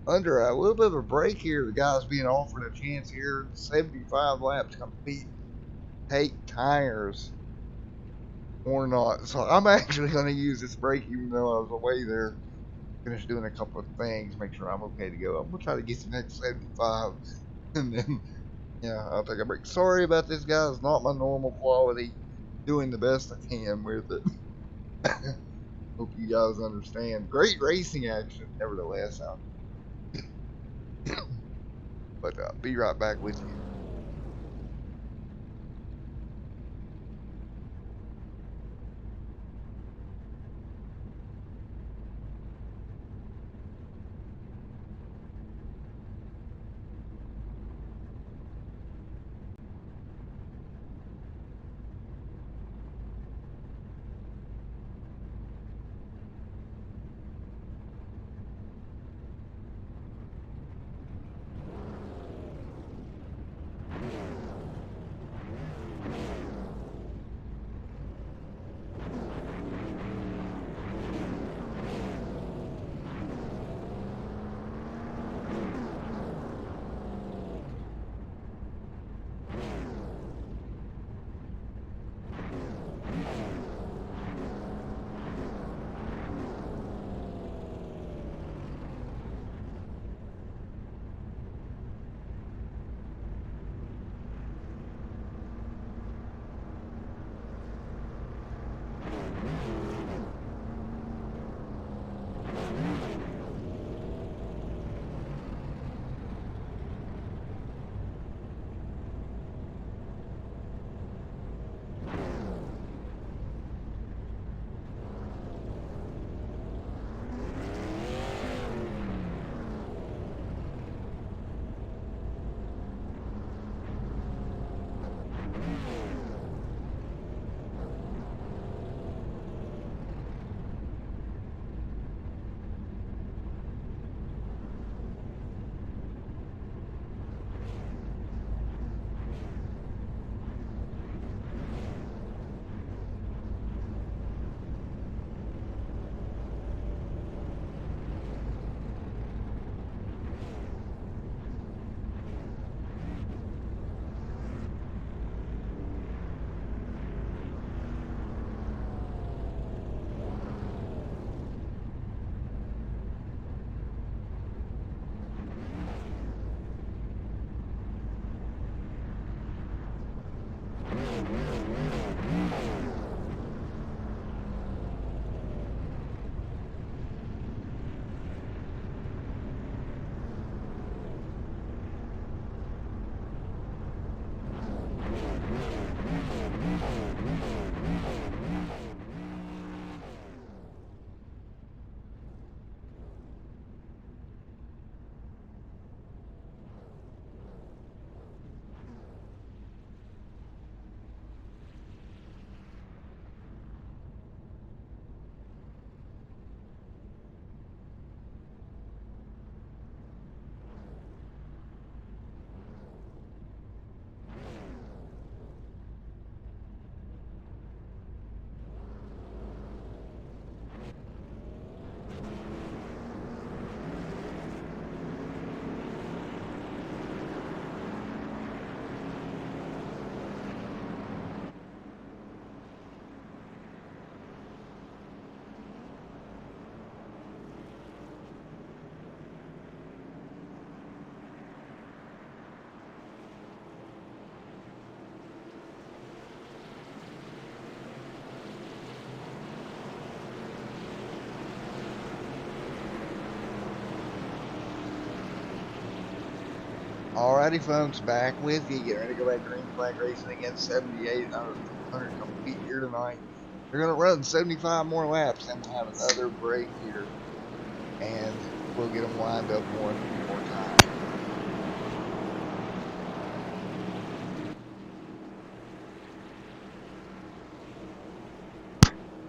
Speaker 1: Under a little bit of a break here, the guys being offered a chance here in 75 laps compete, take tires or not. So I'm actually going to use this break, even though I was away there, finish doing a couple of things, make sure I'm okay to go. I'm going to try to get the next 75, and then, yeah, I'll take a break. Sorry about this, guys. Not my normal quality. Doing the best I can with it. Hope you guys understand. Great racing action, nevertheless. But be right back with you. Alrighty, folks, back with you. Get ready to go back green flag racing against 78 out of 100 compete here tonight. They're going to run 75 more laps, and we'll have another break here. And we'll get them lined up one more time.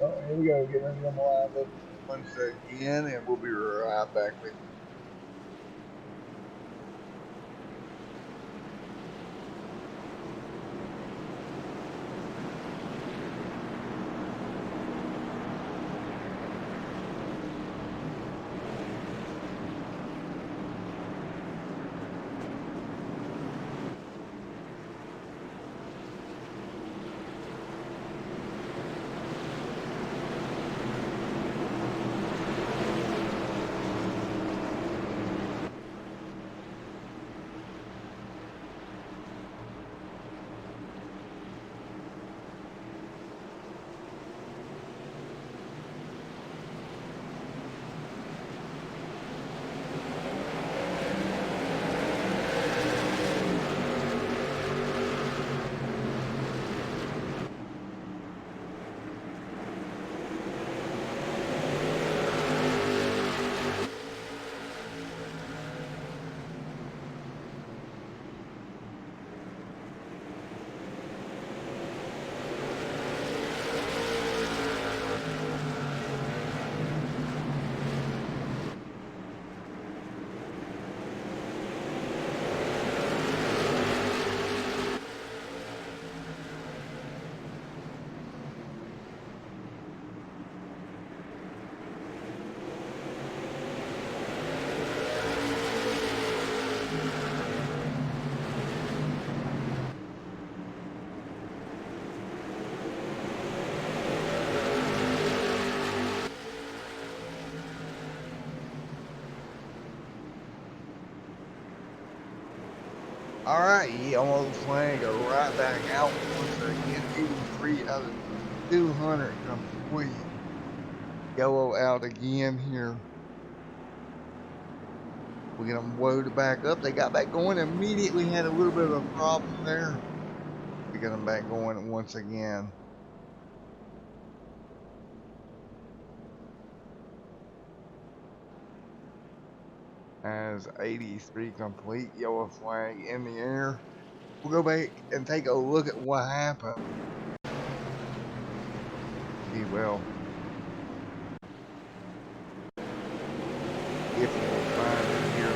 Speaker 1: Oh, here we go. Get them lined up once again, and we'll be right back with you. All right, yellow flag right back out once again. 83 out of 200 complete. Yellow out again here. We get them loaded back up. They got back going immediately. Had a little bit of a problem there. We get them back going once again. As 83 complete, yellow flag in the air. We'll go back and take a look at what happened. See, well, if we'll find it here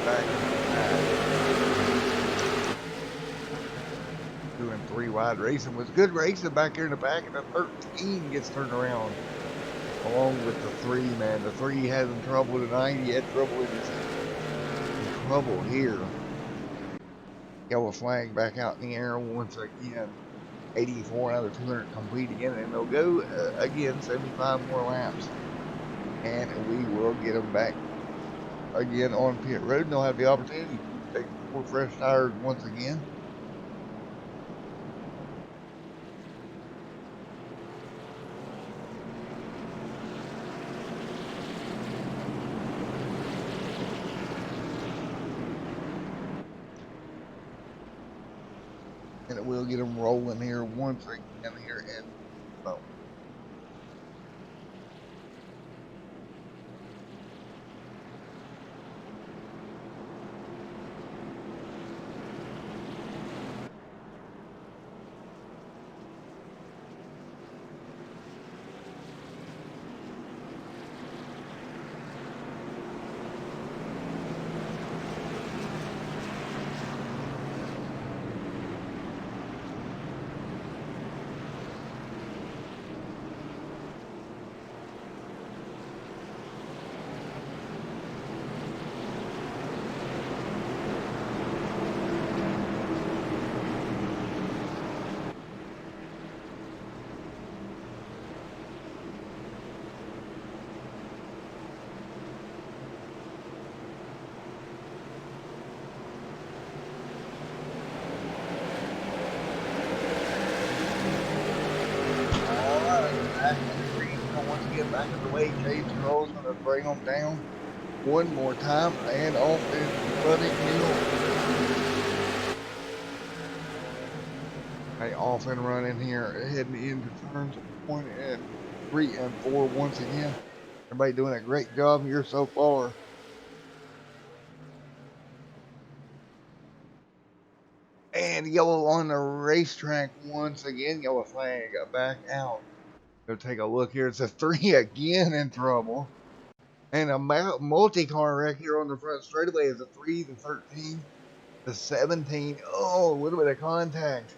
Speaker 1: back in the back. 2 and 3 wide racing was good racing back here in the back, and the 13 gets turned around along with the 3, man. The 3 having trouble tonight. He had trouble in trouble here. Yellow flag back out in the air once again. 84 out of 200 complete again, and they'll go again 75 more laps, and we will get them back again on pit road, and they'll have the opportunity to take 4 fresh tires once again. And we'll get them rolling here once again here in oh. Once again, back in the way, James Carroll's going to bring them down one more time, and off is running hill. Hey, off and running here, heading into turns 1 and 3 and 4 once again. Everybody doing a great job here so far. And yellow on the racetrack once again. Yellow flag back out. Go take a look here. It's a 3 again in trouble. And a multi-car wreck here on the front straightaway is a 3, the 13, the 17. Oh, a little bit of contact.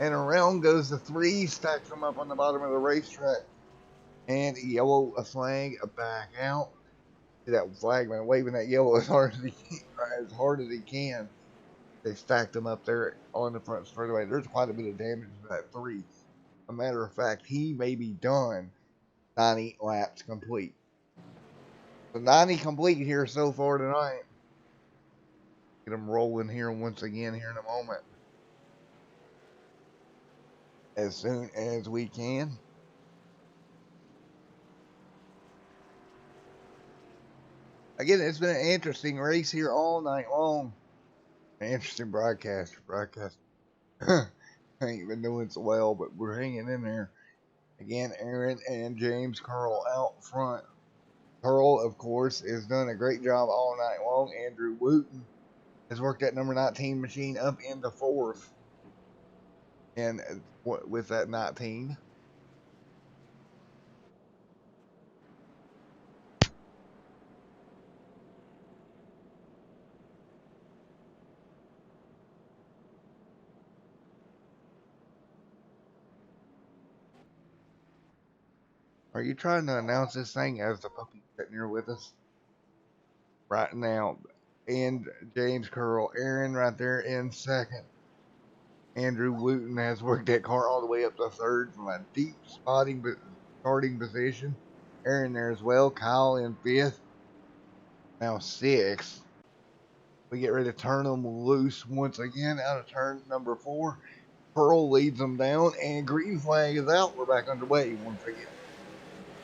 Speaker 1: And around goes the 3, stacks them up on the bottom of the racetrack. And yellow a flag back out. See that flag man waving that yellow as hard as he can. They stacked them up there on the front straightaway. There's quite a bit of damage to that 3. A matter of fact, he may be done 90 laps complete. So 90 complete here so far tonight. Get them rolling here once again here in a moment. As soon as we can. Again, it's been an interesting race here all night long. An interesting broadcast. Ain't been doing so well, but we're hanging in there. Again, Aaron and James Carl out front. Carl, of course, has done a great job all night long. Andrew Wooten has worked that number 19 machine up into 4th. And with that 19. Are you trying to announce this thing as the puppy sitting here with us right now? And James Curl, Aaron right there in 2nd. Andrew Wooten has worked that car all the way up to 3rd from a deep starting position. Aaron there as well. Kyle in 5th. Now 6th. We get ready to turn them loose once again out of turn number 4. Pearl leads them down, and green flag is out. We're back underway once again.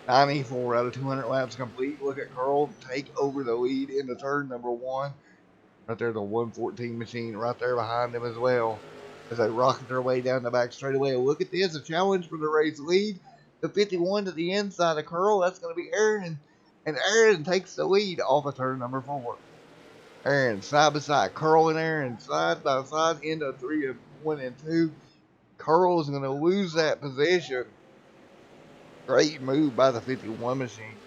Speaker 1: 94 out of 200 laps complete. Look at Curl take over the lead into turn number 1. Right there, the 114 machine right there behind them as well. As they rocket their way down the back straightaway. Look at this, a challenge for the race lead. The 51 to the inside of Curl, that's going to be Aaron. And Aaron takes the lead off of turn number 4. Aaron side by side. Curl and Aaron side by side into 3 and 1 and 2. Curl is going to lose that position. Great move by the 51 machine.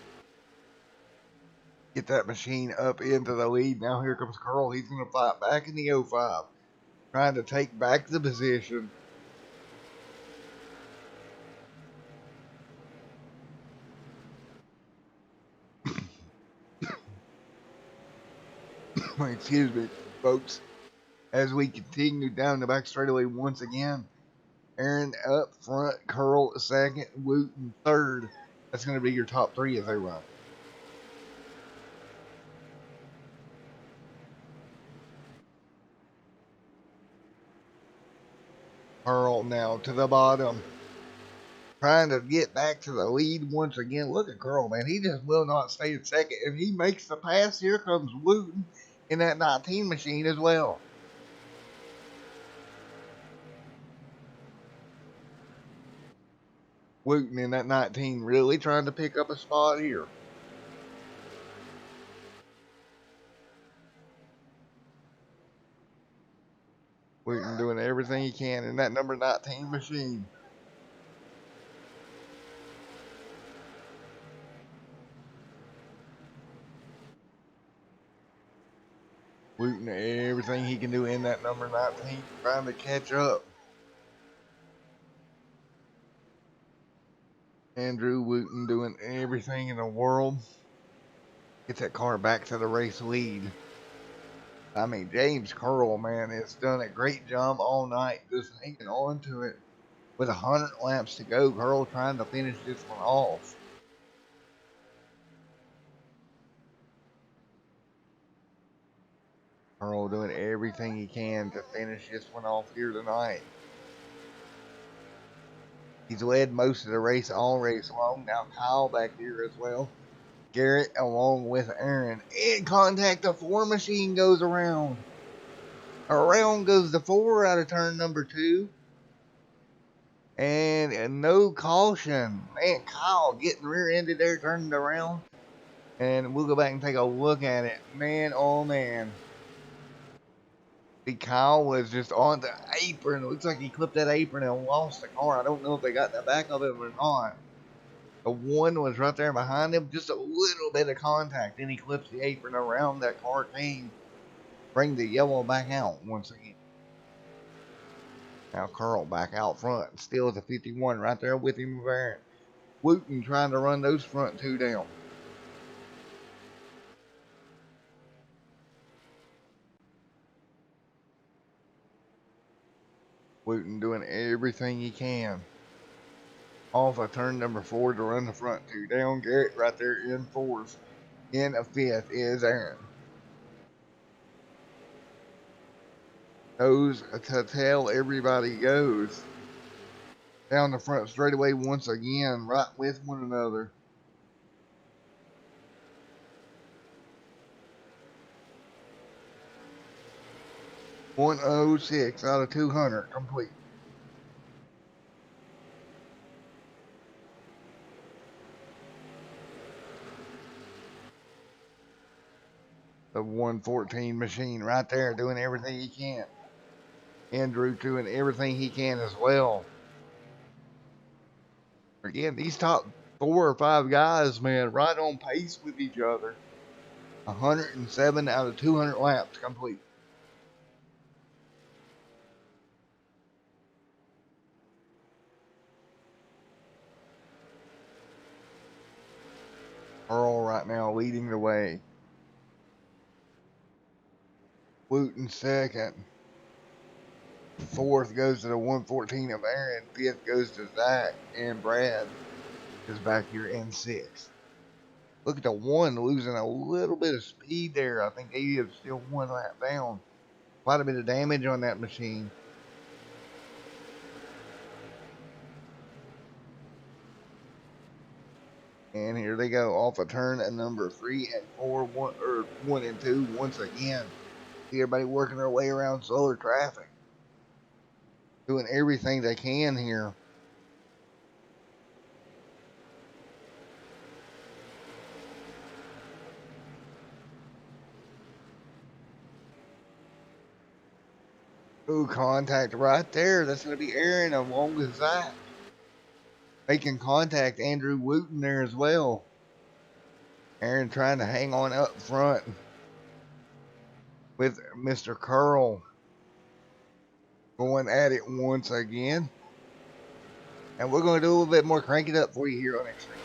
Speaker 1: Get that machine up into the lead. Now here comes Curl. He's going to fight back in the 05. Trying to take back the position. Excuse me, folks. As we continue down the back straightaway once again. Aaron up front, Curl second, Wooten third. That's going to be your top 3 as they run. Curl now to the bottom. Trying to get back to the lead once again. Look at Curl, man. He just will not stay in second. If he makes the pass, here comes Wooten in that 19 machine as well. Wooten in that 19 really trying to pick up a spot here. Wooten doing everything he can in that number 19 machine. Wooten everything he can do in that number 19, trying to catch up. Andrew Wooten doing everything in the world. Get that car back to the race lead. I mean, James Curl, man, has done a great job all night just hanging on to it. With 100 laps to go, Curl trying to finish this one off. Curl doing everything he can to finish this one off here tonight. He's led most of the race all race long. Now Kyle back here as well. Garrett along with Aaron. In contact, the 4 machine goes around. Around goes the 4 out of turn number 2. And no caution. Man, Kyle getting rear-ended there, turning around. And we'll go back and take a look at it. Man, oh man. See, Kyle was just on the apron. It looks like he clipped that apron and lost the car. I don't know if they got the back of him or not. The 1 was right there behind him. Just a little bit of contact. Then he clips the apron around that car came. Bring the yellow back out once again. Now Curl back out front. Still at the 51 right there with him. Wooten trying to run those front 2 down. Wooten doing everything he can. Off of turn number 4 to run the front 2 down. Garrett right there in 4th. In a 5th is Aaron. Goes to tell everybody goes. Down the front straightaway once again, right with one another. .106 out of 200 complete. The 114 machine right there doing everything he can. Andrew doing everything he can as well. Again, these top 4 or 5 guys, man, right on pace with each other. 107 out of 200 laps complete. Earl right now leading the way. Wooten second. 4th goes to the 114 of Aaron. 5th goes to Zach. And Brad is back here in 6th. Look at the one losing a little bit of speed there. I think they have still one lap down. Quite a bit of damage on that machine. And here they go off a turn at number 3 and 4, 1 and 2 once again. See everybody working their way around solar traffic. Doing everything they can here. Ooh, contact right there. That's going to be Aaron along with Zach. Making contact, Andrew Wooten there as well. Aaron trying to hang on up front with Mr. Curl. Going at it once again. And we're going to do a little bit more crank it up for you here on Extreme.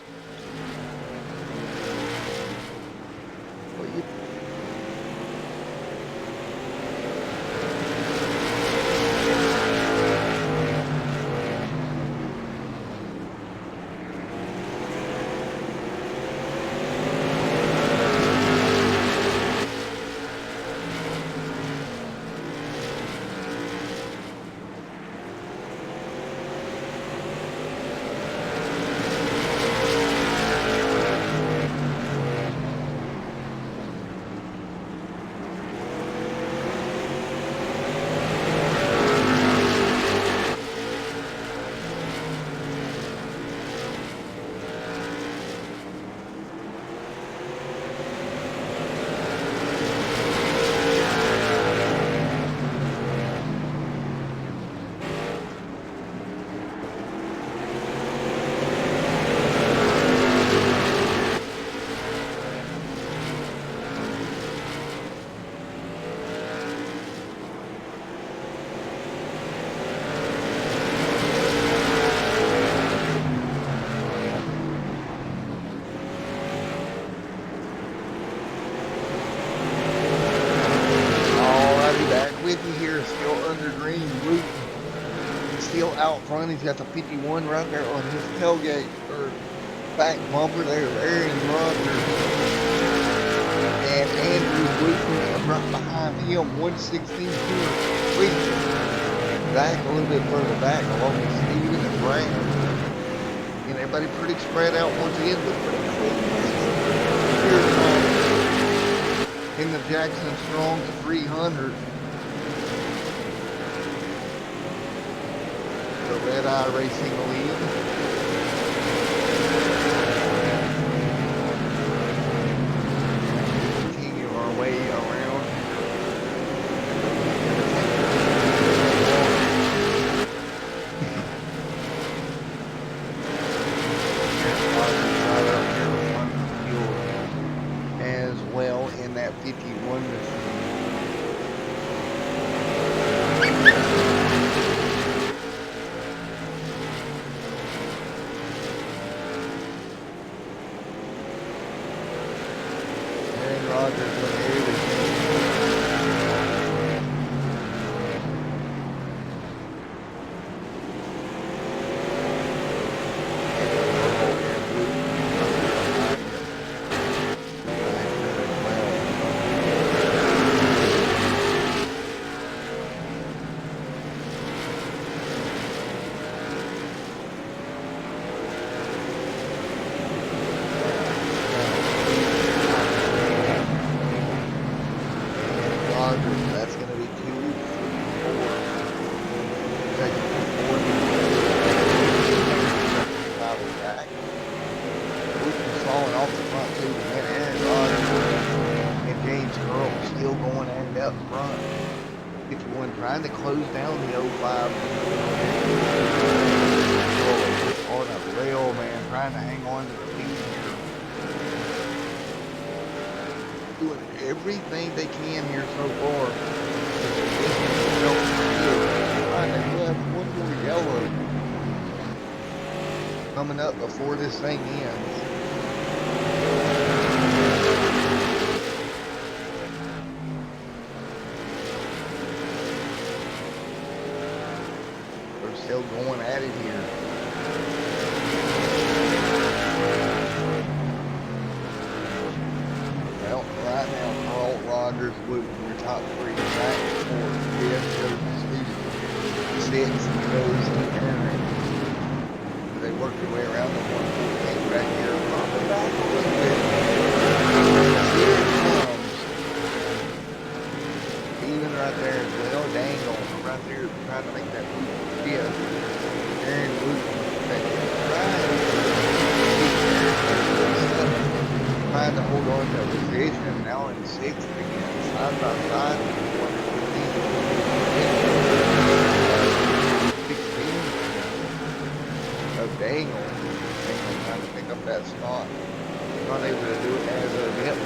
Speaker 1: With you here, still under green. Wooten still out front. He's got the 51 right there on his tailgate or back bumper there. Aaron Rodgers and Andrew Wooten right behind him. 116 2 Back a little bit further back along with Steven and Brown. And everybody pretty spread out once again, but pretty close. In the Jackson Strong 300. The Red Eye Racing lead. Continue our way around. As well in that 51 machine. That's going to be 2, 3, 4. Back. Wooten's falling off the front too. And then Aaron Rodgers and James Curl still going at it up front. 51 trying to close down the 05. On a rail, man, trying to hang on to the lead here. Doing everything they can here so far. Trying to grab one more yellow coming up before this thing ends. They're still going at it here. Luke in your top three. Zach 4, 5 goes to 6 goes to Aaron. They work their way around the 114 back here. Pop it back a little bit. Here it comes. Even right there as well. Dangle right there trying to make that move. 5th. Aaron Luke. Trying to hold on to position. Now in 6th again. Side by side. 16 of Dangle. Dangle trying to pick up that spot. Not able to do it as of yet.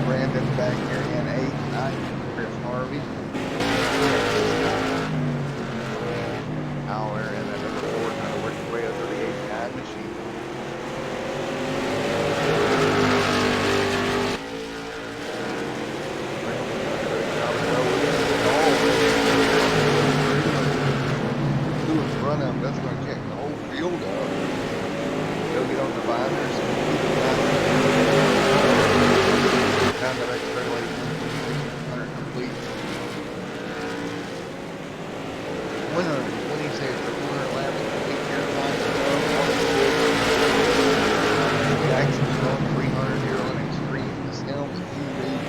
Speaker 1: Brandon back here in 8th, 9th. Chris Harvey. Hour and then number 4 trying to work his way up to the 89 machine. That's going to check the whole field up. Go get on the binders. Time to make straight away 100 complete. 126 or 100 laps complete here tonight. Jackson's going 300 here on Extreme. The Stelms TV.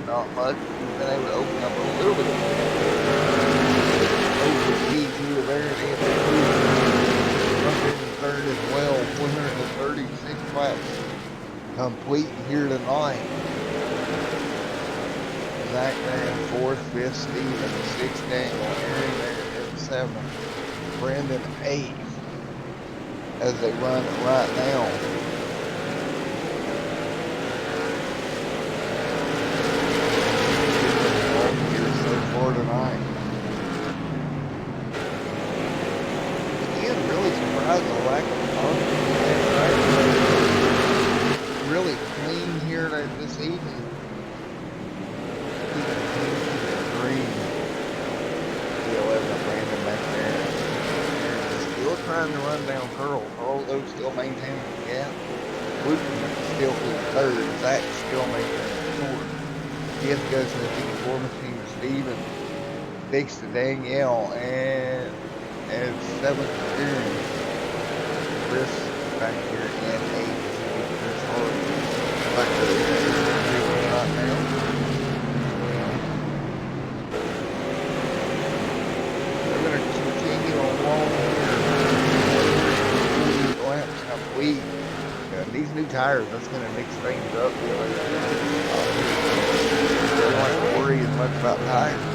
Speaker 1: not much. We've been able to open up a little bit over the key to there and in the third as well. 136 laps complete here tonight. Zach there in fourth, fifth, Steven, sixth, Daniel, Aaron there in seventh, Brandon eighth as they run it right now. trying to run down Curl. Curl, though, still maintaining the gap. Luke still in third. Zach still maintaining fourth. He has to go to the 54 machine. Steven takes to Danielle and seventh appearance. Chris back here in eighth. Chris Hardy back there right now. We're going to continue along here. Laps complete. These new tires, that's going to mix things up. Don't have to worry as much about tires.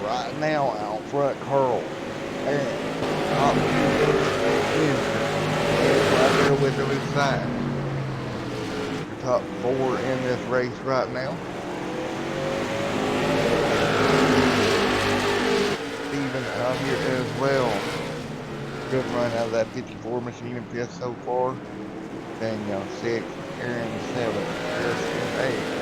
Speaker 1: Right now, out front, Carl. And top two right there with him inside. The top four in this race right now. Steven out here as well. Good run out of that 54 machine in fifth so far. Daniel sixth, Aaron seventh, Harrison eighth.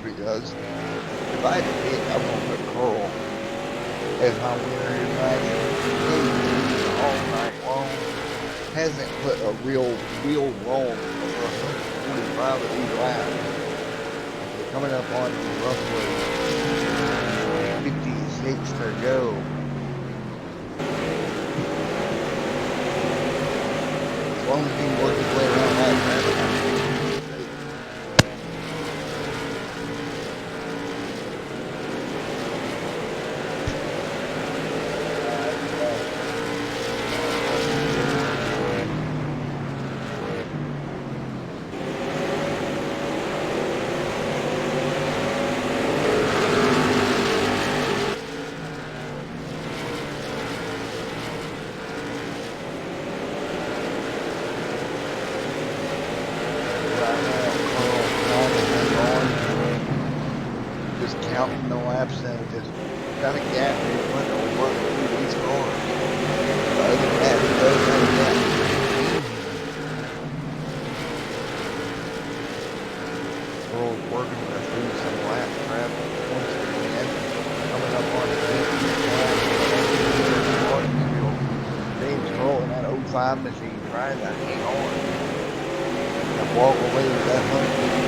Speaker 1: Because if I had to pick, I want to put Carl as my winner in last all night long. Hasn't put a real wheel wrong over 145 of these laps. Coming up on roughly 56 to go. As long as he can work his way around that traffic. Counting the laps and just kind of gap in front of work through these cars. Other than that, it does have a gap. World working through some lap traffic once again. Coming up on the 50th Martinsville. James Kroll in that 05 machine trying to hang on and walk away with that 150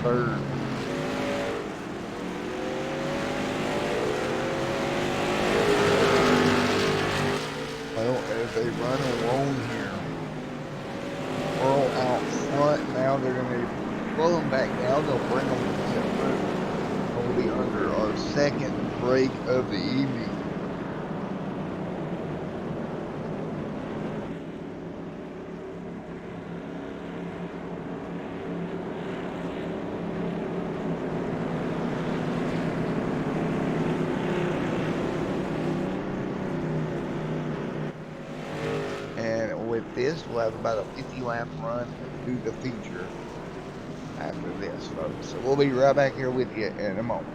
Speaker 1: third. Well, as they run along here, Earl out front now, they're going to pull them back down. They'll bring them to center. We'll be under our second break of the evening. With this, we'll have about a 50 lap run through the feature after this, folks. So we'll be right back here with you in a moment.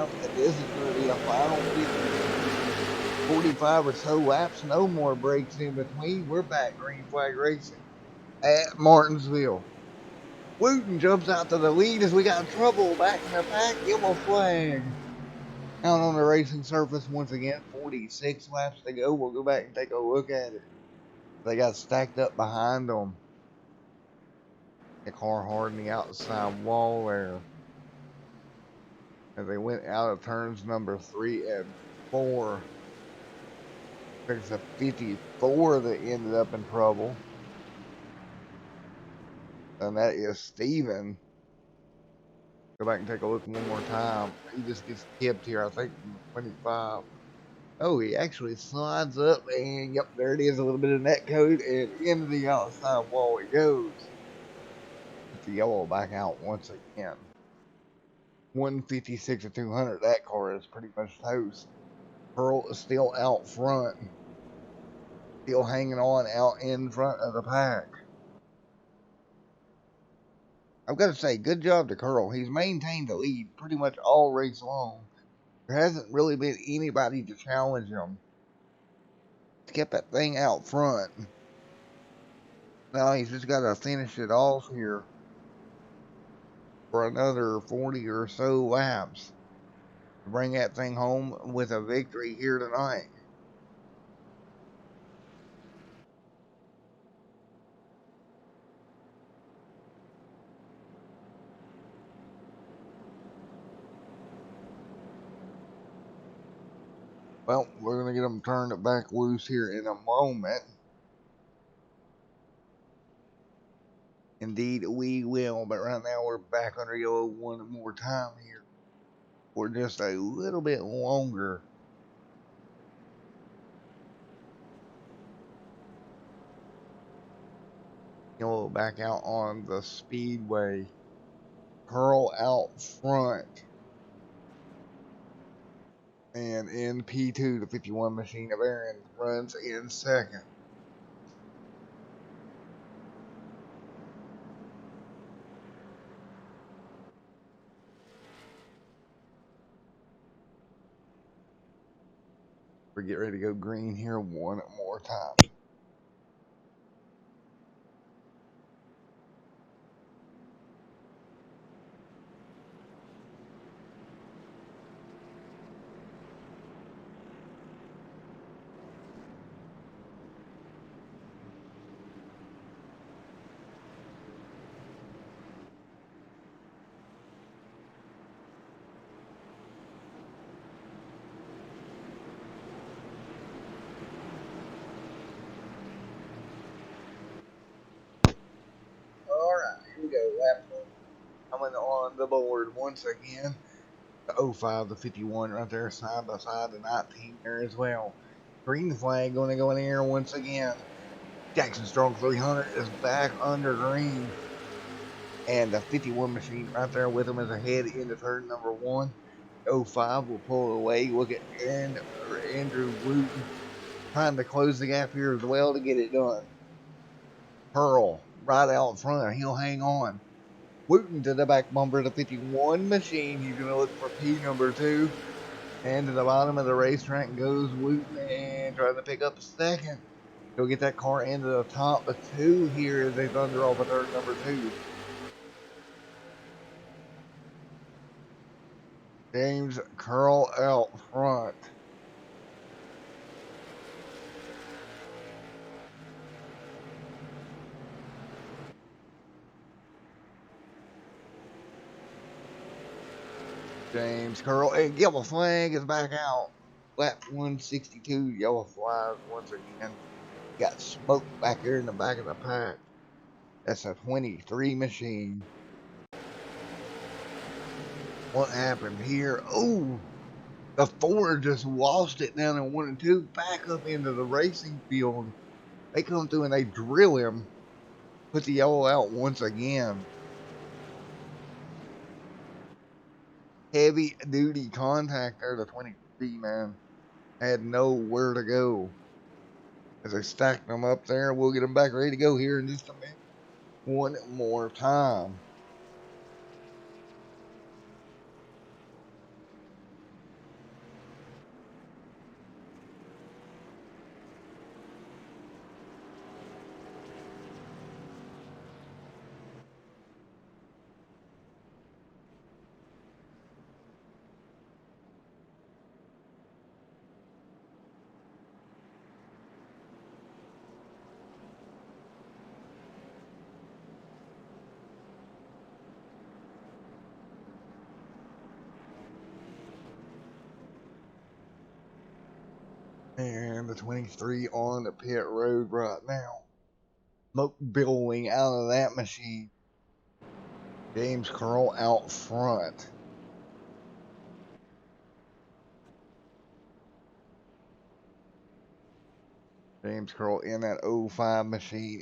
Speaker 1: time, and this is going to be a final 50, 45 or so laps. No more breaks in between. We're back green flag racing at Martinsville. Wooten jumps out to the lead as we got trouble back in the pack. Yellow flag. Out on the racing surface once again. 46 laps to go. We'll go back and take a look at it. They got stacked up behind them. The car hard in the outside wall there. As they went out of turns number 3 and 4. There's a 54 that ended up in trouble. And that is Steven. Go back and take a look one more time. He just gets tipped here, I think, from 25. Oh, he actually slides up, and yep, there it is, a little bit of net code, and into the outside wall it goes. Put the yellow back out once again. 156 to 200, that car is pretty much toast. Pearl is still out front. Still hanging on out in front of the pack. I've got to say, good job to Curl. He's maintained the lead pretty much all race long. There hasn't really been anybody to challenge him. He's kept that thing out front. Now he's just got to finish it off here for another 40 or so laps to bring that thing home with a victory here tonight. Well, we're going to get them turned back loose here in a moment. Indeed, we will. But right now, we're back under yellow one more time here for just a little bit longer. Yellow back out on the speedway. Pearl out front. And in P2, the 51 machine of Aaron runs in second. We get ready to go green here one more time. Alright, here we go. Lap one coming on the board once again. The 05, the 51 right there, side by side, the 19 there as well. Green flag going to go in the air once again. Jackson Strong 300 is back under green. And the 51 machine right there with him is ahead into turn number 1. 05 will pull away. Look at Andrew Wooten trying to close the gap here as well to get it done. Pearl right out front. He'll hang on. Wooten to the back bumper of the 51 machine. He's going to look for P number 2. And to the bottom of the racetrack goes Wooten and trying to pick up second. He'll get that car into the top of 2 here as they thunder off of turn number 2. James Curl out front. James Curl and yellow flag is back out. Lap 162, yellow flag once again. Got smoked back here in the back of the pack. That's a 23 machine. What happened here? Oh, the Ford just lost it down in 1 and 2, back up into the racing field. They come through and they drill him. Put the yellow out once again. Heavy duty contact there. The 23 man had nowhere to go. As they stacked them up there, we'll get them back ready to go here in just a minute. One more time. And the 23 on the pit road right now. Smoke billowing out of that machine. James Curl out front. James Curl in that 05 machine.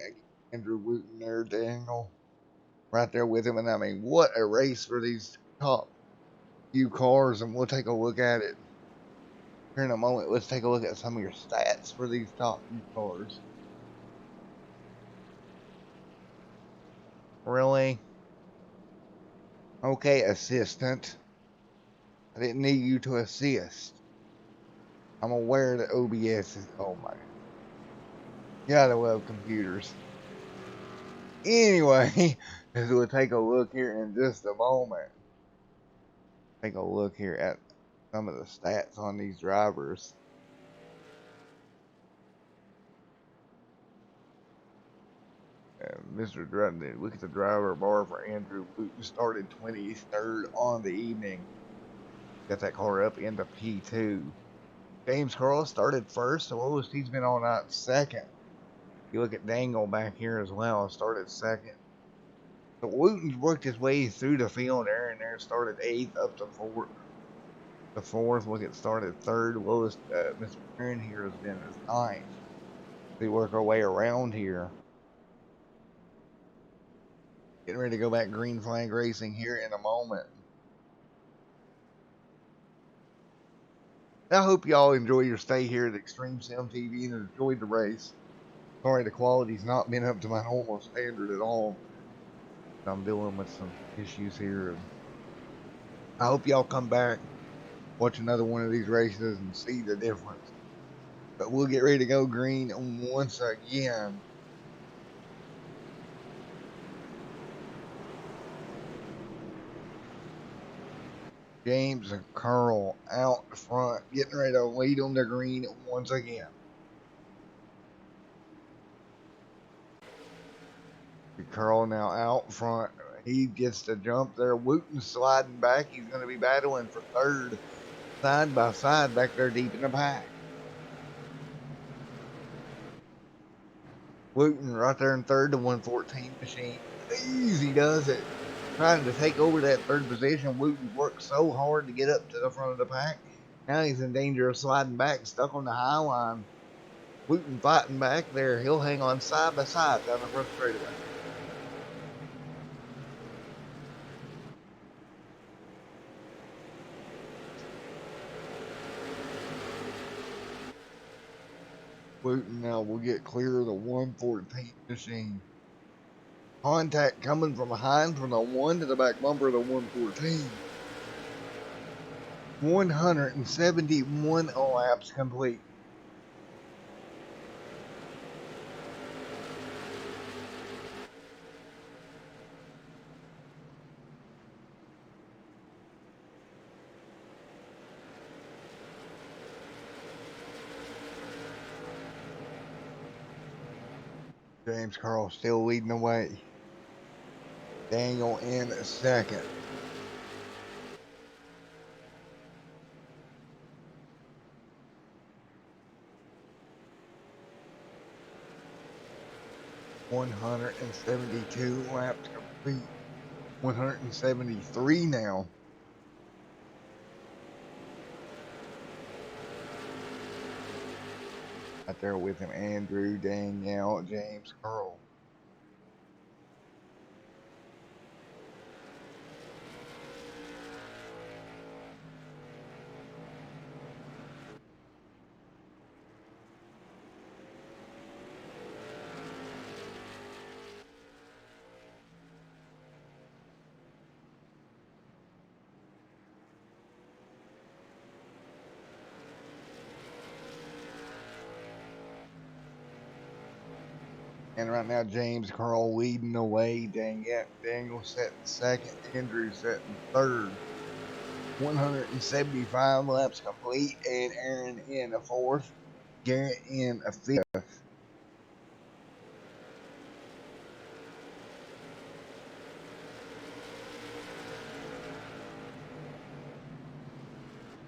Speaker 1: Andrew Wooten there, Daniel. Right there with him. And I mean, what a race for these top few cars. And we'll take a look at it here in a moment. Let's take a look at some of your stats for these top few cars. Really? Okay, assistant. I didn't need you to assist. I'm aware that OBS is, oh my. You gotta love computers. Anyway, we'll take a look here in just a moment. Take a look here at some of the stats on these drivers. Mr. Drutton, look at the driver bar for Andrew Wooten. Started 23rd on the evening. Got that car up into P2. James Carl started first. The lowest he's been all night, second. You look at Dangle back here as well. Started second. So Wooten's worked his way through the field there and there. Started 8th up to 4th. The 4th. Look at started 3rd. Lowest Mr. Aaron here has been as 9th. We work our way around here. Getting ready to go back green flag racing here in a moment. I hope y'all enjoy your stay here at Extreme Sim TV and enjoyed the race. Sorry the quality's not been up to my normal standard at all. I'm dealing with some issues here. I hope y'all come back, watch another one of these races and see the difference. But we'll get ready to go green once again. James and Carl out front, getting ready to lead them to green once again. Carl now out front. He gets the jump there. Wooten sliding back. He's going to be battling for 3rd. Side by side back there deep in the pack. Wooten right there in 3rd, the 114 machine. Easy does it. Trying to take over that 3rd position. Wooten's worked so hard to get up to the front of the pack. Now he's in danger of sliding back, stuck on the high line. Wooten fighting back there. He'll hang on side by side down the front straightaway. Wooten now will get clear of the 114 machine. Contact coming from behind from the 1 to the back bumper of the 114. 171 laps complete. James Carl still leading the way. Daniel in 2nd. $172 laps complete. 173 now. Out there with him, Andrew, Danielle, James Carl. And right now, James Carl leading the way. Daniel setting 2nd. Andrew setting 3rd. 175 laps complete. And Aaron in a 4th. Garrett in a 5th.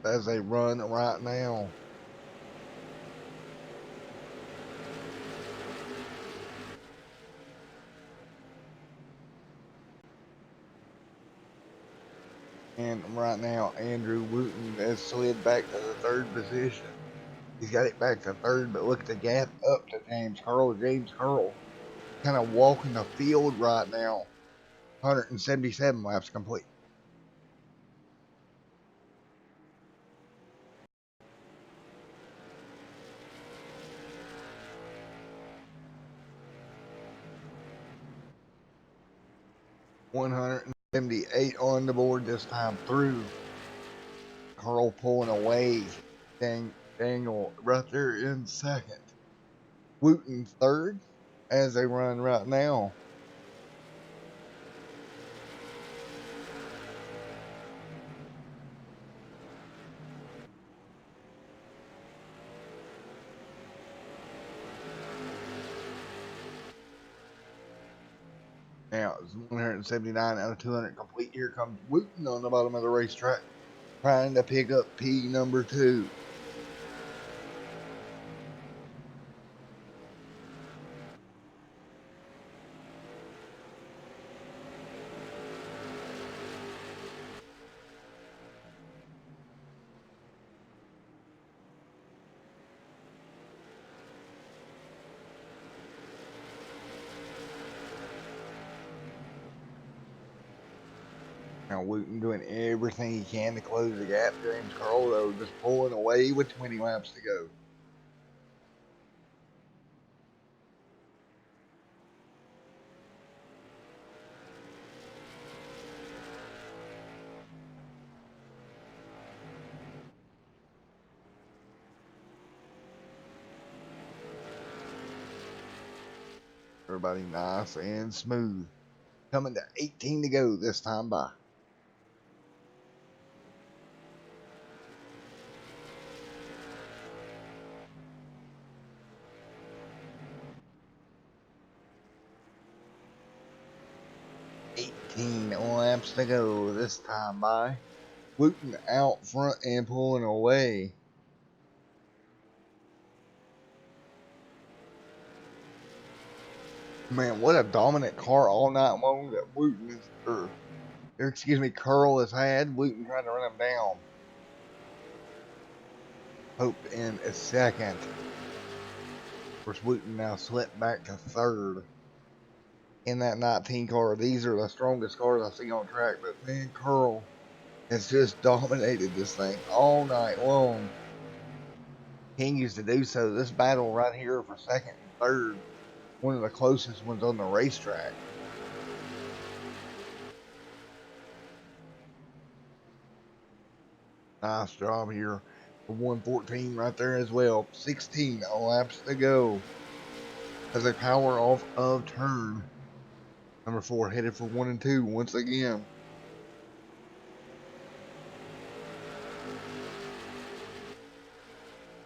Speaker 1: As they run right now. And right now, Andrew Wooten has slid back to the third position. He's got it back to third, but look at the gap up to James Curl. James Curl kind of walking the field right now. 177 laps complete. $178 on the board this time through. Carl pulling away. Daniel right there in second. Wooten third as they run right now. Now it's 179 out of 200 complete. Here comes Wooten on the bottom of the racetrack, trying to pick up P number 2. Now Wooten doing everything he can to close the gap. James Carl, though, just pulling away with 20 laps to go. Everybody nice and smooth. Coming to 18 to go this time by. Laps to go this time by. Wooten out front and pulling away. Man, what a dominant car all night long that Wooten is, or excuse me, Curl has had. Wooten trying to run him down. Hope in a second. Of course, Wooten now slipped back to third in that 19 car. These are the strongest cars I see on track, but man, Curl has just dominated this thing all night long. Continues to do so. This battle right here for second and third, one of the closest ones on the racetrack. Nice job here for 114 right there as well. 16 laps to go as they power off of turn number 4, headed for 1 and 2 once again.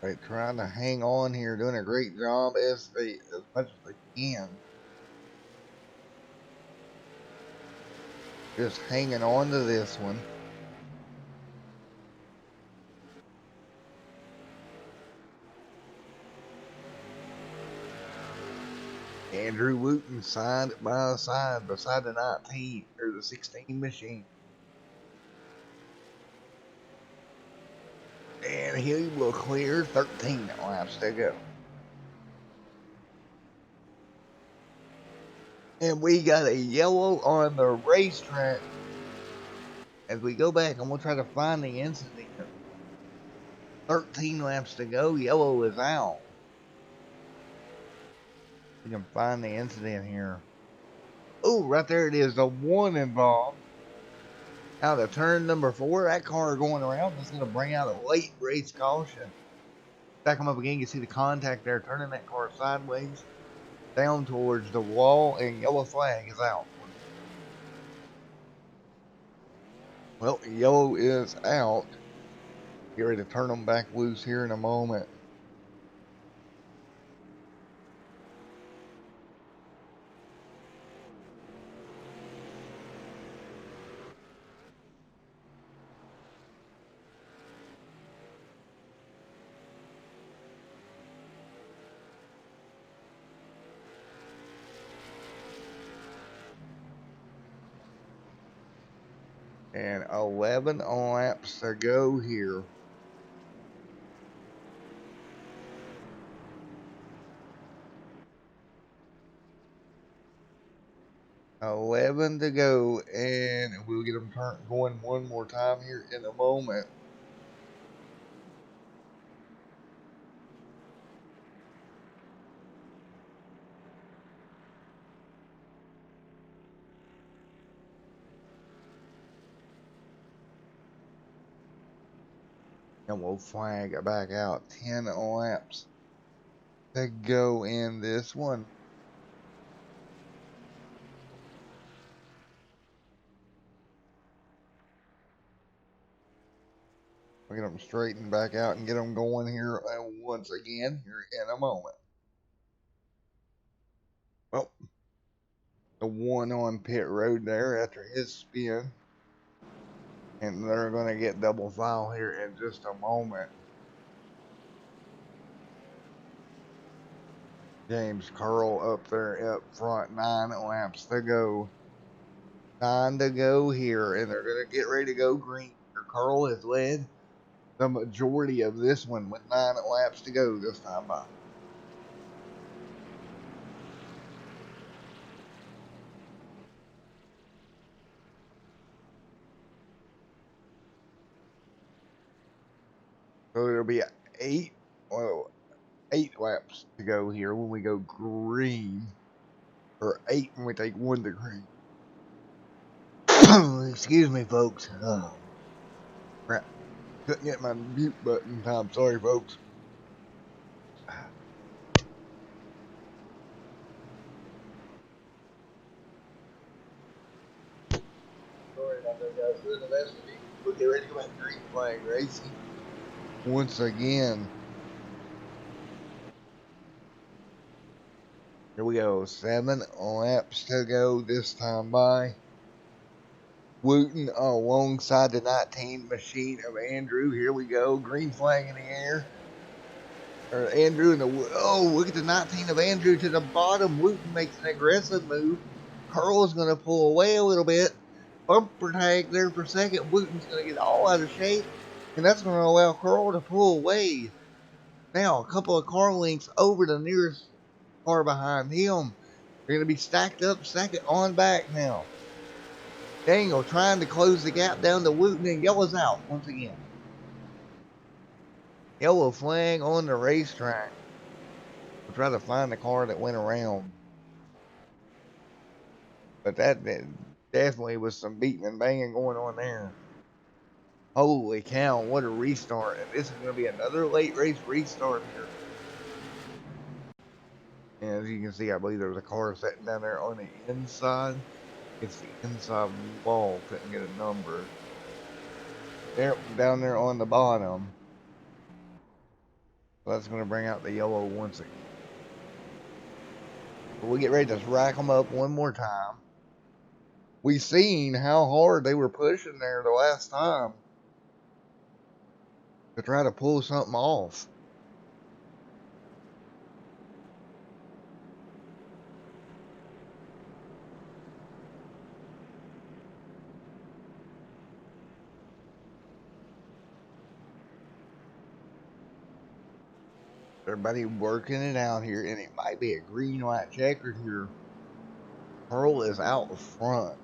Speaker 1: Right, trying to hang on here, doing a great job as much as they can. Just hanging on to this one. Andrew Wooten side by side beside the 19 or the 16 machine. And he will clear 13 laps to go. And we got a yellow on the racetrack. As we go back, I'm going to try to find the incident. 13 laps to go. Yellow is out. We can find the incident here. Oh, right there it is. The one involved. Out of turn number 4. That car going around is going to bring out a late race caution. Back them up again. You can see the contact there. Turning that car sideways down towards the wall, and yellow flag is out. Well, yellow is out. Get ready to turn them back loose here in a moment. And 11 laps to go here. 11 to go, and we'll get them going one more time here in a moment. And we'll flag it back out. 10 laps to go in this one. We'll get them straightened back out and get them going here once again here in a moment. Well, the one on pit road there after his spin. And they're going to get double file here in just a moment. James Curl up there up front, 9 laps to go. 9 to go here, and they're going to get ready to go green. Curl has led the majority of this one with 9 laps to go this time by. So it'll be 8 laps to go here when we go green, or 8 when we take 1 to green. Excuse me, folks. Crap. Couldn't get my mute button in time. Sorry, folks. Sorry about that, guys. Doing the best we can. We'll get ready to go at green flag racing once again. Here we go. 7 laps to go this time by. Wooten alongside the 19 machine of Andrew. Here we go. Green flag in the air. Or Andrew in the... Oh, look at the 19 of Andrew to the bottom. Wooten makes an aggressive move. Carl is going to pull away a little bit. Bumper tag there for second. Wooten's going to get all out of shape. And that's going to allow Carl to pull away. Now, a couple of car lengths over the nearest car behind him. They're going to be stacked up second on back now. Dangle trying to close the gap down to Wooten, and Yellow's out once again. Yellow flag on the racetrack. We'll try to find the car that went around. But that definitely was some beating and banging going on there. Holy cow, what a restart. And this is going to be another late race restart here. And as you can see, I believe there was a car sitting down there on the inside. It's the inside wall. Couldn't get a number. There, down there on the bottom. So that's going to bring out the yellow once again. But we'll get ready to rack them up one more time. We seen how hard they were pushing there the last time to try to pull something off. Everybody working it out here, and it might be a green light checkered here. Pearl is out front.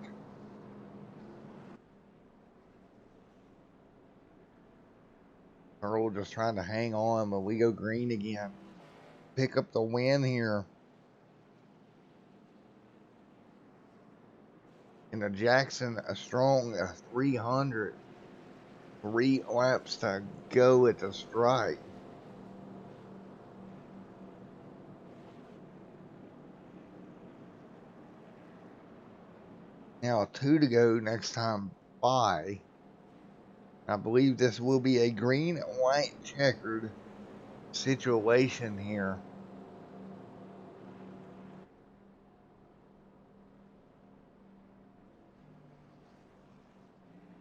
Speaker 1: Pearl just trying to hang on, but we go green again. Pick up the win here. And the Jackson, a strong 300. 3 laps to go at the strike. Now 2 to go next time by. I believe this will be a green and white checkered situation here.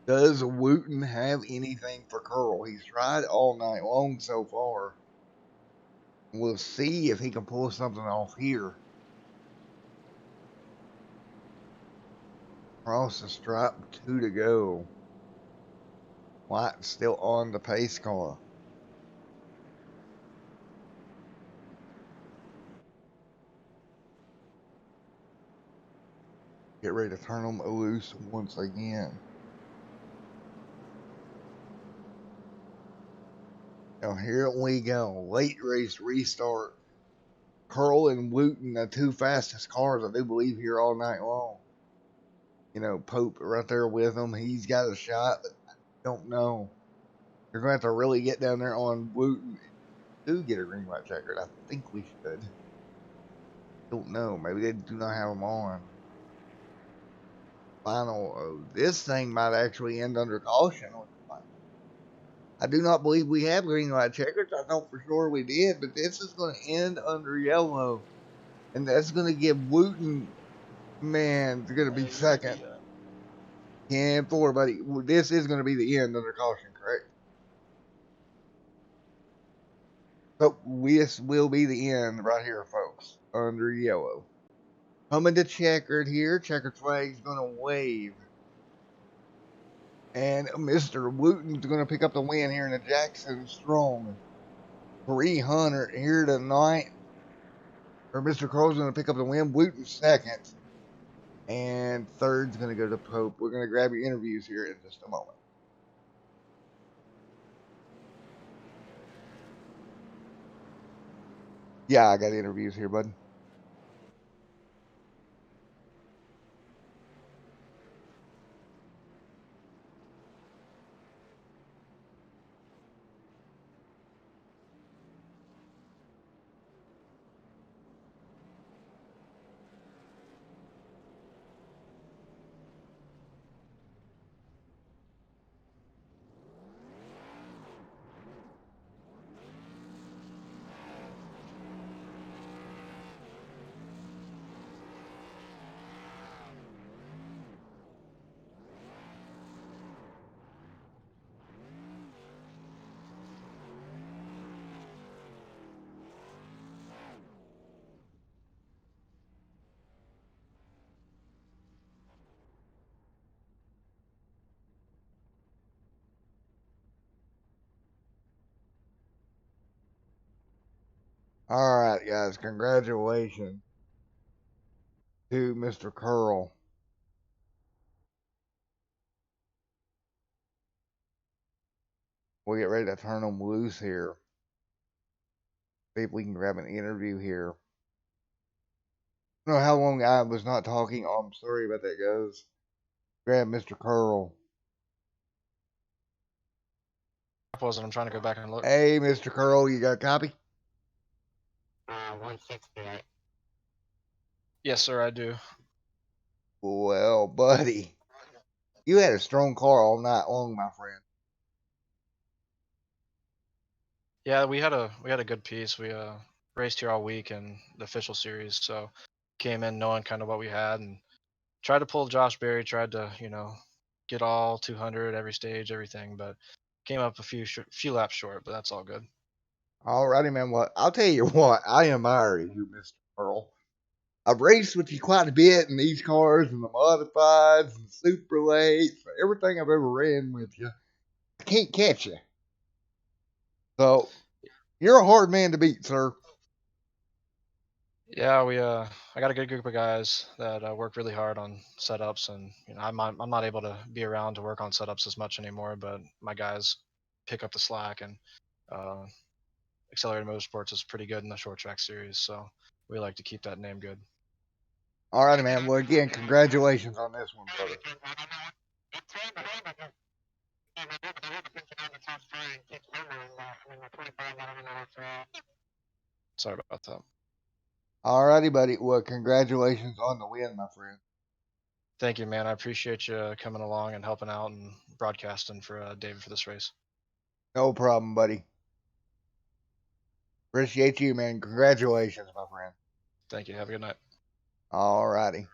Speaker 1: Does Wooten have anything for Curl? He's tried all night long so far. We'll see if he can pull something off here. Cross the stripe, 2 to go. White's still on the pace car. Get ready to turn them loose once again. Now here we go. Late race restart. Curl and Wooten, the two fastest cars I do believe here all night long. You know, Pope right there with him. He's got a shot, but I don't know. You're going to have to really get down there on Wooten. Do get a green light checker. I think we should. Don't know. Maybe they do not have them on. Final. This thing might actually end under caution. I do not believe we have green light checkers. I thought for sure we did, but this is going to end under yellow. And that's going to give Wooten, man, they're going to be second. 10-4, buddy. This is going to be the end under caution, correct? So this will be the end right here, folks, under yellow. Coming to checkered here. Checkered flag's going to wave. And Mr. Wooten's going to pick up the win here in the Jackson Strong 300 here tonight. Or Mr. Crow's going to pick up the win. Wooten second. And third's going to go to Pope. We're going to grab your interviews here in just a moment. Yeah, I got interviews here, bud. All right, guys. Congratulations to Mr. Curl. We'll get ready to turn them loose here. See if we can grab an interview here. I don't know how long I was not talking. Oh, I'm sorry about that, guys. Grab Mr. Curl.
Speaker 3: I'm trying to go back and look.
Speaker 1: Hey, Mr. Curl, you got a copy?
Speaker 4: 160, right?
Speaker 3: Yes, sir, I do.
Speaker 1: Well, buddy, you had a strong car all night long, my friend.
Speaker 3: Yeah, we had a good piece. We raced here all week in the official series, so came in knowing kind of what we had and tried to pull Josh Berry. Tried to get all 200 every stage, everything, but came up a few laps short. But that's all good.
Speaker 1: All righty, man. Well, I'll tell you what, I admire you, Mr. Curl. I've raced with you quite a bit in these cars and the modifieds and super lates, everything I've ever ran with you. I can't catch you. So, you're a hard man to beat, sir.
Speaker 3: Yeah, I got a good group of guys that work really hard on setups, and I'm not able to be around to work on setups as much anymore, but my guys pick up the slack, and uh, Accelerated Motorsports is pretty good in the short track series, so we like to keep that name good.
Speaker 1: All righty, man. Well, again, congratulations on this one, brother.
Speaker 3: Sorry about that.
Speaker 1: All righty, buddy. Well, congratulations on the win, my friend.
Speaker 3: Thank you, man. I appreciate you coming along and helping out and broadcasting for David for this race.
Speaker 1: No problem, buddy. Appreciate you, man. Congratulations, my friend.
Speaker 3: Thank you. Have a good night.
Speaker 1: All righty.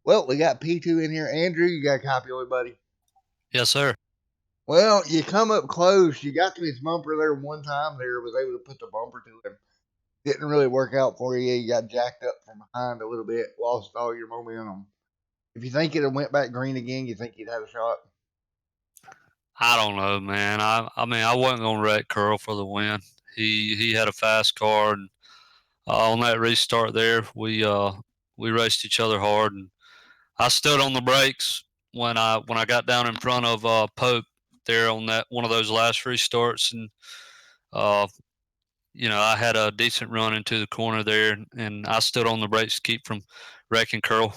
Speaker 1: Well, we got P2 in here. Andrew, you got a copy of it, buddy?
Speaker 5: Yes, sir.
Speaker 1: Well, you come up close. You got to his bumper there one time there, was able to put the bumper to him. Didn't really work out for you. You got jacked up from behind a little bit, lost all your momentum. If you think it went back green again, you think you'd had a shot?
Speaker 4: I don't know, man. I mean, I wasn't gonna wreck Curl for the win. He had a fast car, and on that restart there, we raced each other hard, and I stood on the brakes when I got down in front of Pope there on that one of those last restarts, and uh, I had a decent run into the corner there, and I stood on the brakes to keep from wrecking Curl.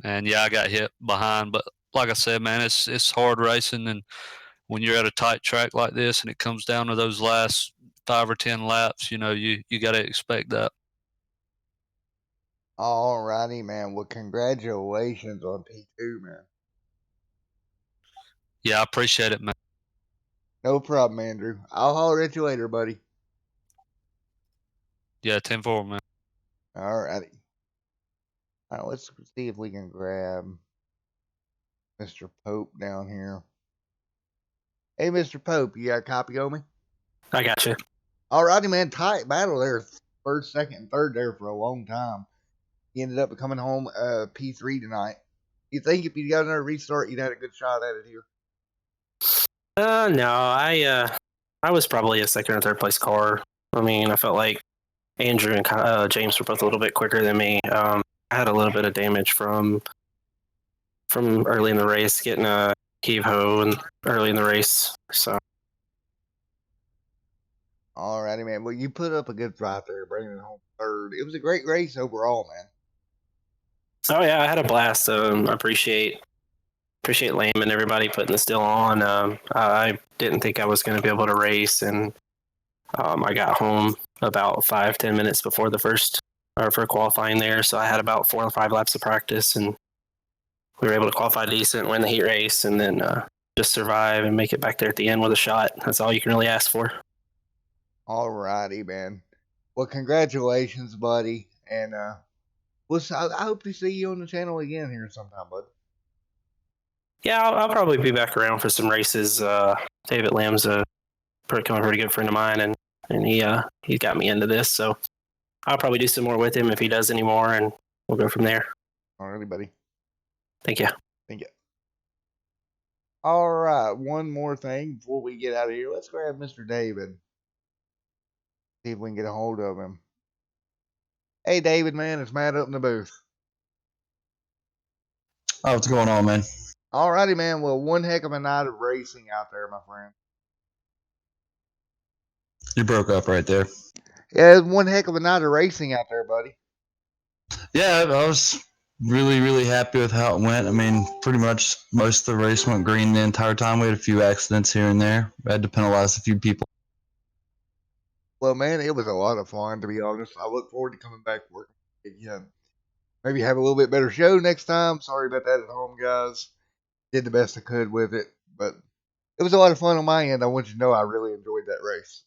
Speaker 4: And yeah, I got hit behind, but like I said, man, it's hard racing, and when you're at a tight track like this, and it comes down to those last 5 or 10 laps, you got to expect that.
Speaker 1: All righty, man. Well, congratulations on P2, man.
Speaker 4: Yeah, I appreciate it, man.
Speaker 1: No problem, Andrew. I'll holler at you later, buddy.
Speaker 4: Yeah, 10-4, man.
Speaker 1: All righty. All right, let's see if we can grab Mr. Pope down here. Hey, Mr. Pope, you got a copy of me?
Speaker 5: I got you.
Speaker 1: All righty, man. Tight battle there. First, second, and third there for a long time. He ended up coming home P3 tonight. You think if you got another restart, you'd had a good shot at it here?
Speaker 5: No, I was probably a second or third place car. I mean, I felt like Andrew and James were both a little bit quicker than me. I had a little bit of damage from early in the race, getting a heave ho and early in the race. So.
Speaker 1: All righty, man. Well, you put up a good fight there, bringing it home third. It was a great race overall, man.
Speaker 5: Oh yeah, I had a blast. I appreciate Lamb and everybody putting this deal on. I didn't think I was going to be able to race, and I got home about 5-10 minutes before the first or for qualifying there, so I had about 4 or 5 laps of practice, and we were able to qualify decent, win the heat race, and then just survive and make it back there at the end with a shot. That's all you can really ask for.
Speaker 1: All righty, man. Well, congratulations, buddy, and I hope to see you on the channel again here sometime, bud.
Speaker 5: Yeah, I'll probably be back around for some races. David Lamb's a pretty good friend of mine, and he got me into this, so I'll probably do some more with him if he does any more, and we'll go from there.
Speaker 1: All righty, buddy.
Speaker 5: Thank you.
Speaker 1: Thank you. All right, one more thing before we get out of here. Let's grab Mr. David. See if we can get a hold of him. Hey, David, man, it's Matt up in the booth.
Speaker 2: Oh, what's going on, man?
Speaker 1: All righty, man. Well, one heck of a night of racing out there, my friend.
Speaker 2: You broke up right there.
Speaker 1: Yeah, it was one heck of a night of racing out there, buddy.
Speaker 2: Yeah, I was really, really happy with how it went. I mean, pretty much most of the race went green the entire time. We had a few accidents here and there. I had to penalize a few people.
Speaker 1: Well, man, it was a lot of fun, to be honest. I look forward to coming back working again. Maybe have a little bit better show next time. Sorry about that at home, guys. Did the best I could with it, but it was a lot of fun on my end. I want you to know I really enjoyed that race.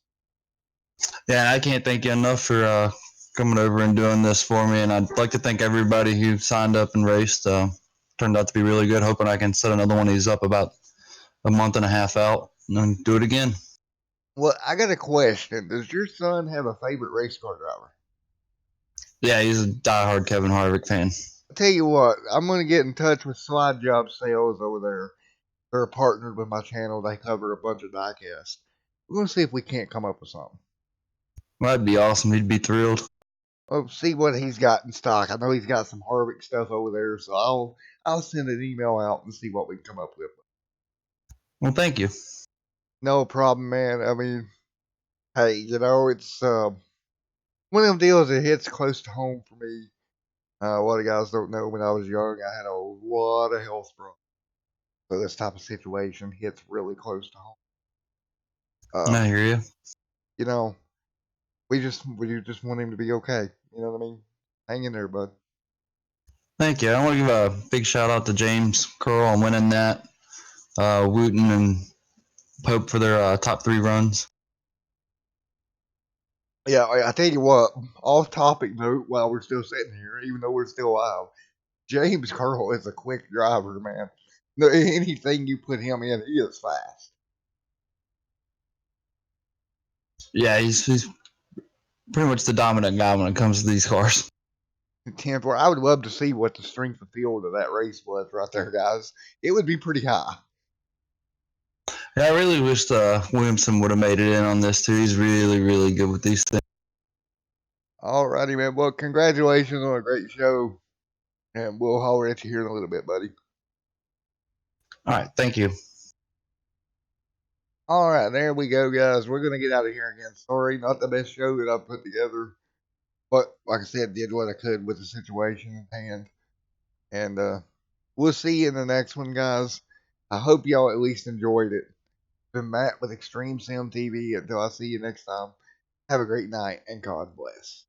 Speaker 2: Yeah, I can't thank you enough for coming over and doing this for me. And I'd like to thank everybody who signed up and raced. Turned out to be really good. Hoping I can set another one of these up about a month and a half out and then do it again.
Speaker 1: Well, I got a question. Does your son have a favorite race car driver?
Speaker 2: Yeah, he's a diehard Kevin Harvick fan.
Speaker 1: I'll tell you what, I'm going to get in touch with Slide Job Sales over there. They're partnered with my channel. They cover a bunch of diecasts. We're going to see if we can't come up with something.
Speaker 2: Well, that'd be awesome. He'd be thrilled.
Speaker 1: Well, see what he's got in stock. I know he's got some Harvick stuff over there, so I'll send an email out and see what we can come up with.
Speaker 2: Well, thank you.
Speaker 1: No problem, man. I mean, hey, it's one of them deals that hits close to home for me. A lot of guys don't know when I was young, I had a lot of health problems. So this type of situation hits really close to home.
Speaker 2: I hear you.
Speaker 1: We just want him to be okay. You know what I mean? Hang in there, bud.
Speaker 2: Thank you. I want to give a big shout out to James Curl on winning that. Wooten and Pope for their top 3 runs.
Speaker 1: Yeah, I tell you what, off topic note, while we're still sitting here, even though we're still live, James Curl is a quick driver, man. No, anything you put him in, he is fast.
Speaker 2: Yeah, he's pretty much the dominant guy when it comes to these cars.
Speaker 1: 10-4. I would love to see what the strength of field of that race was right there, guys. It would be pretty high.
Speaker 2: Yeah, I really wished Williamson would have made it in on this too. He's really, really good with these things.
Speaker 1: Alrighty, man. Well, congratulations on a great show. And we'll holler at you here in a little bit, buddy.
Speaker 2: All right, thank you.
Speaker 1: All right, there we go, guys. We're going to get out of here again. Sorry, not the best show that I've put together. But like I said, did what I could with the situation at hand. And we'll see you in the next one, guys. I hope y'all at least enjoyed it. Been Matt with Extreme Sim TV. Until I see you next time, have a great night and God bless.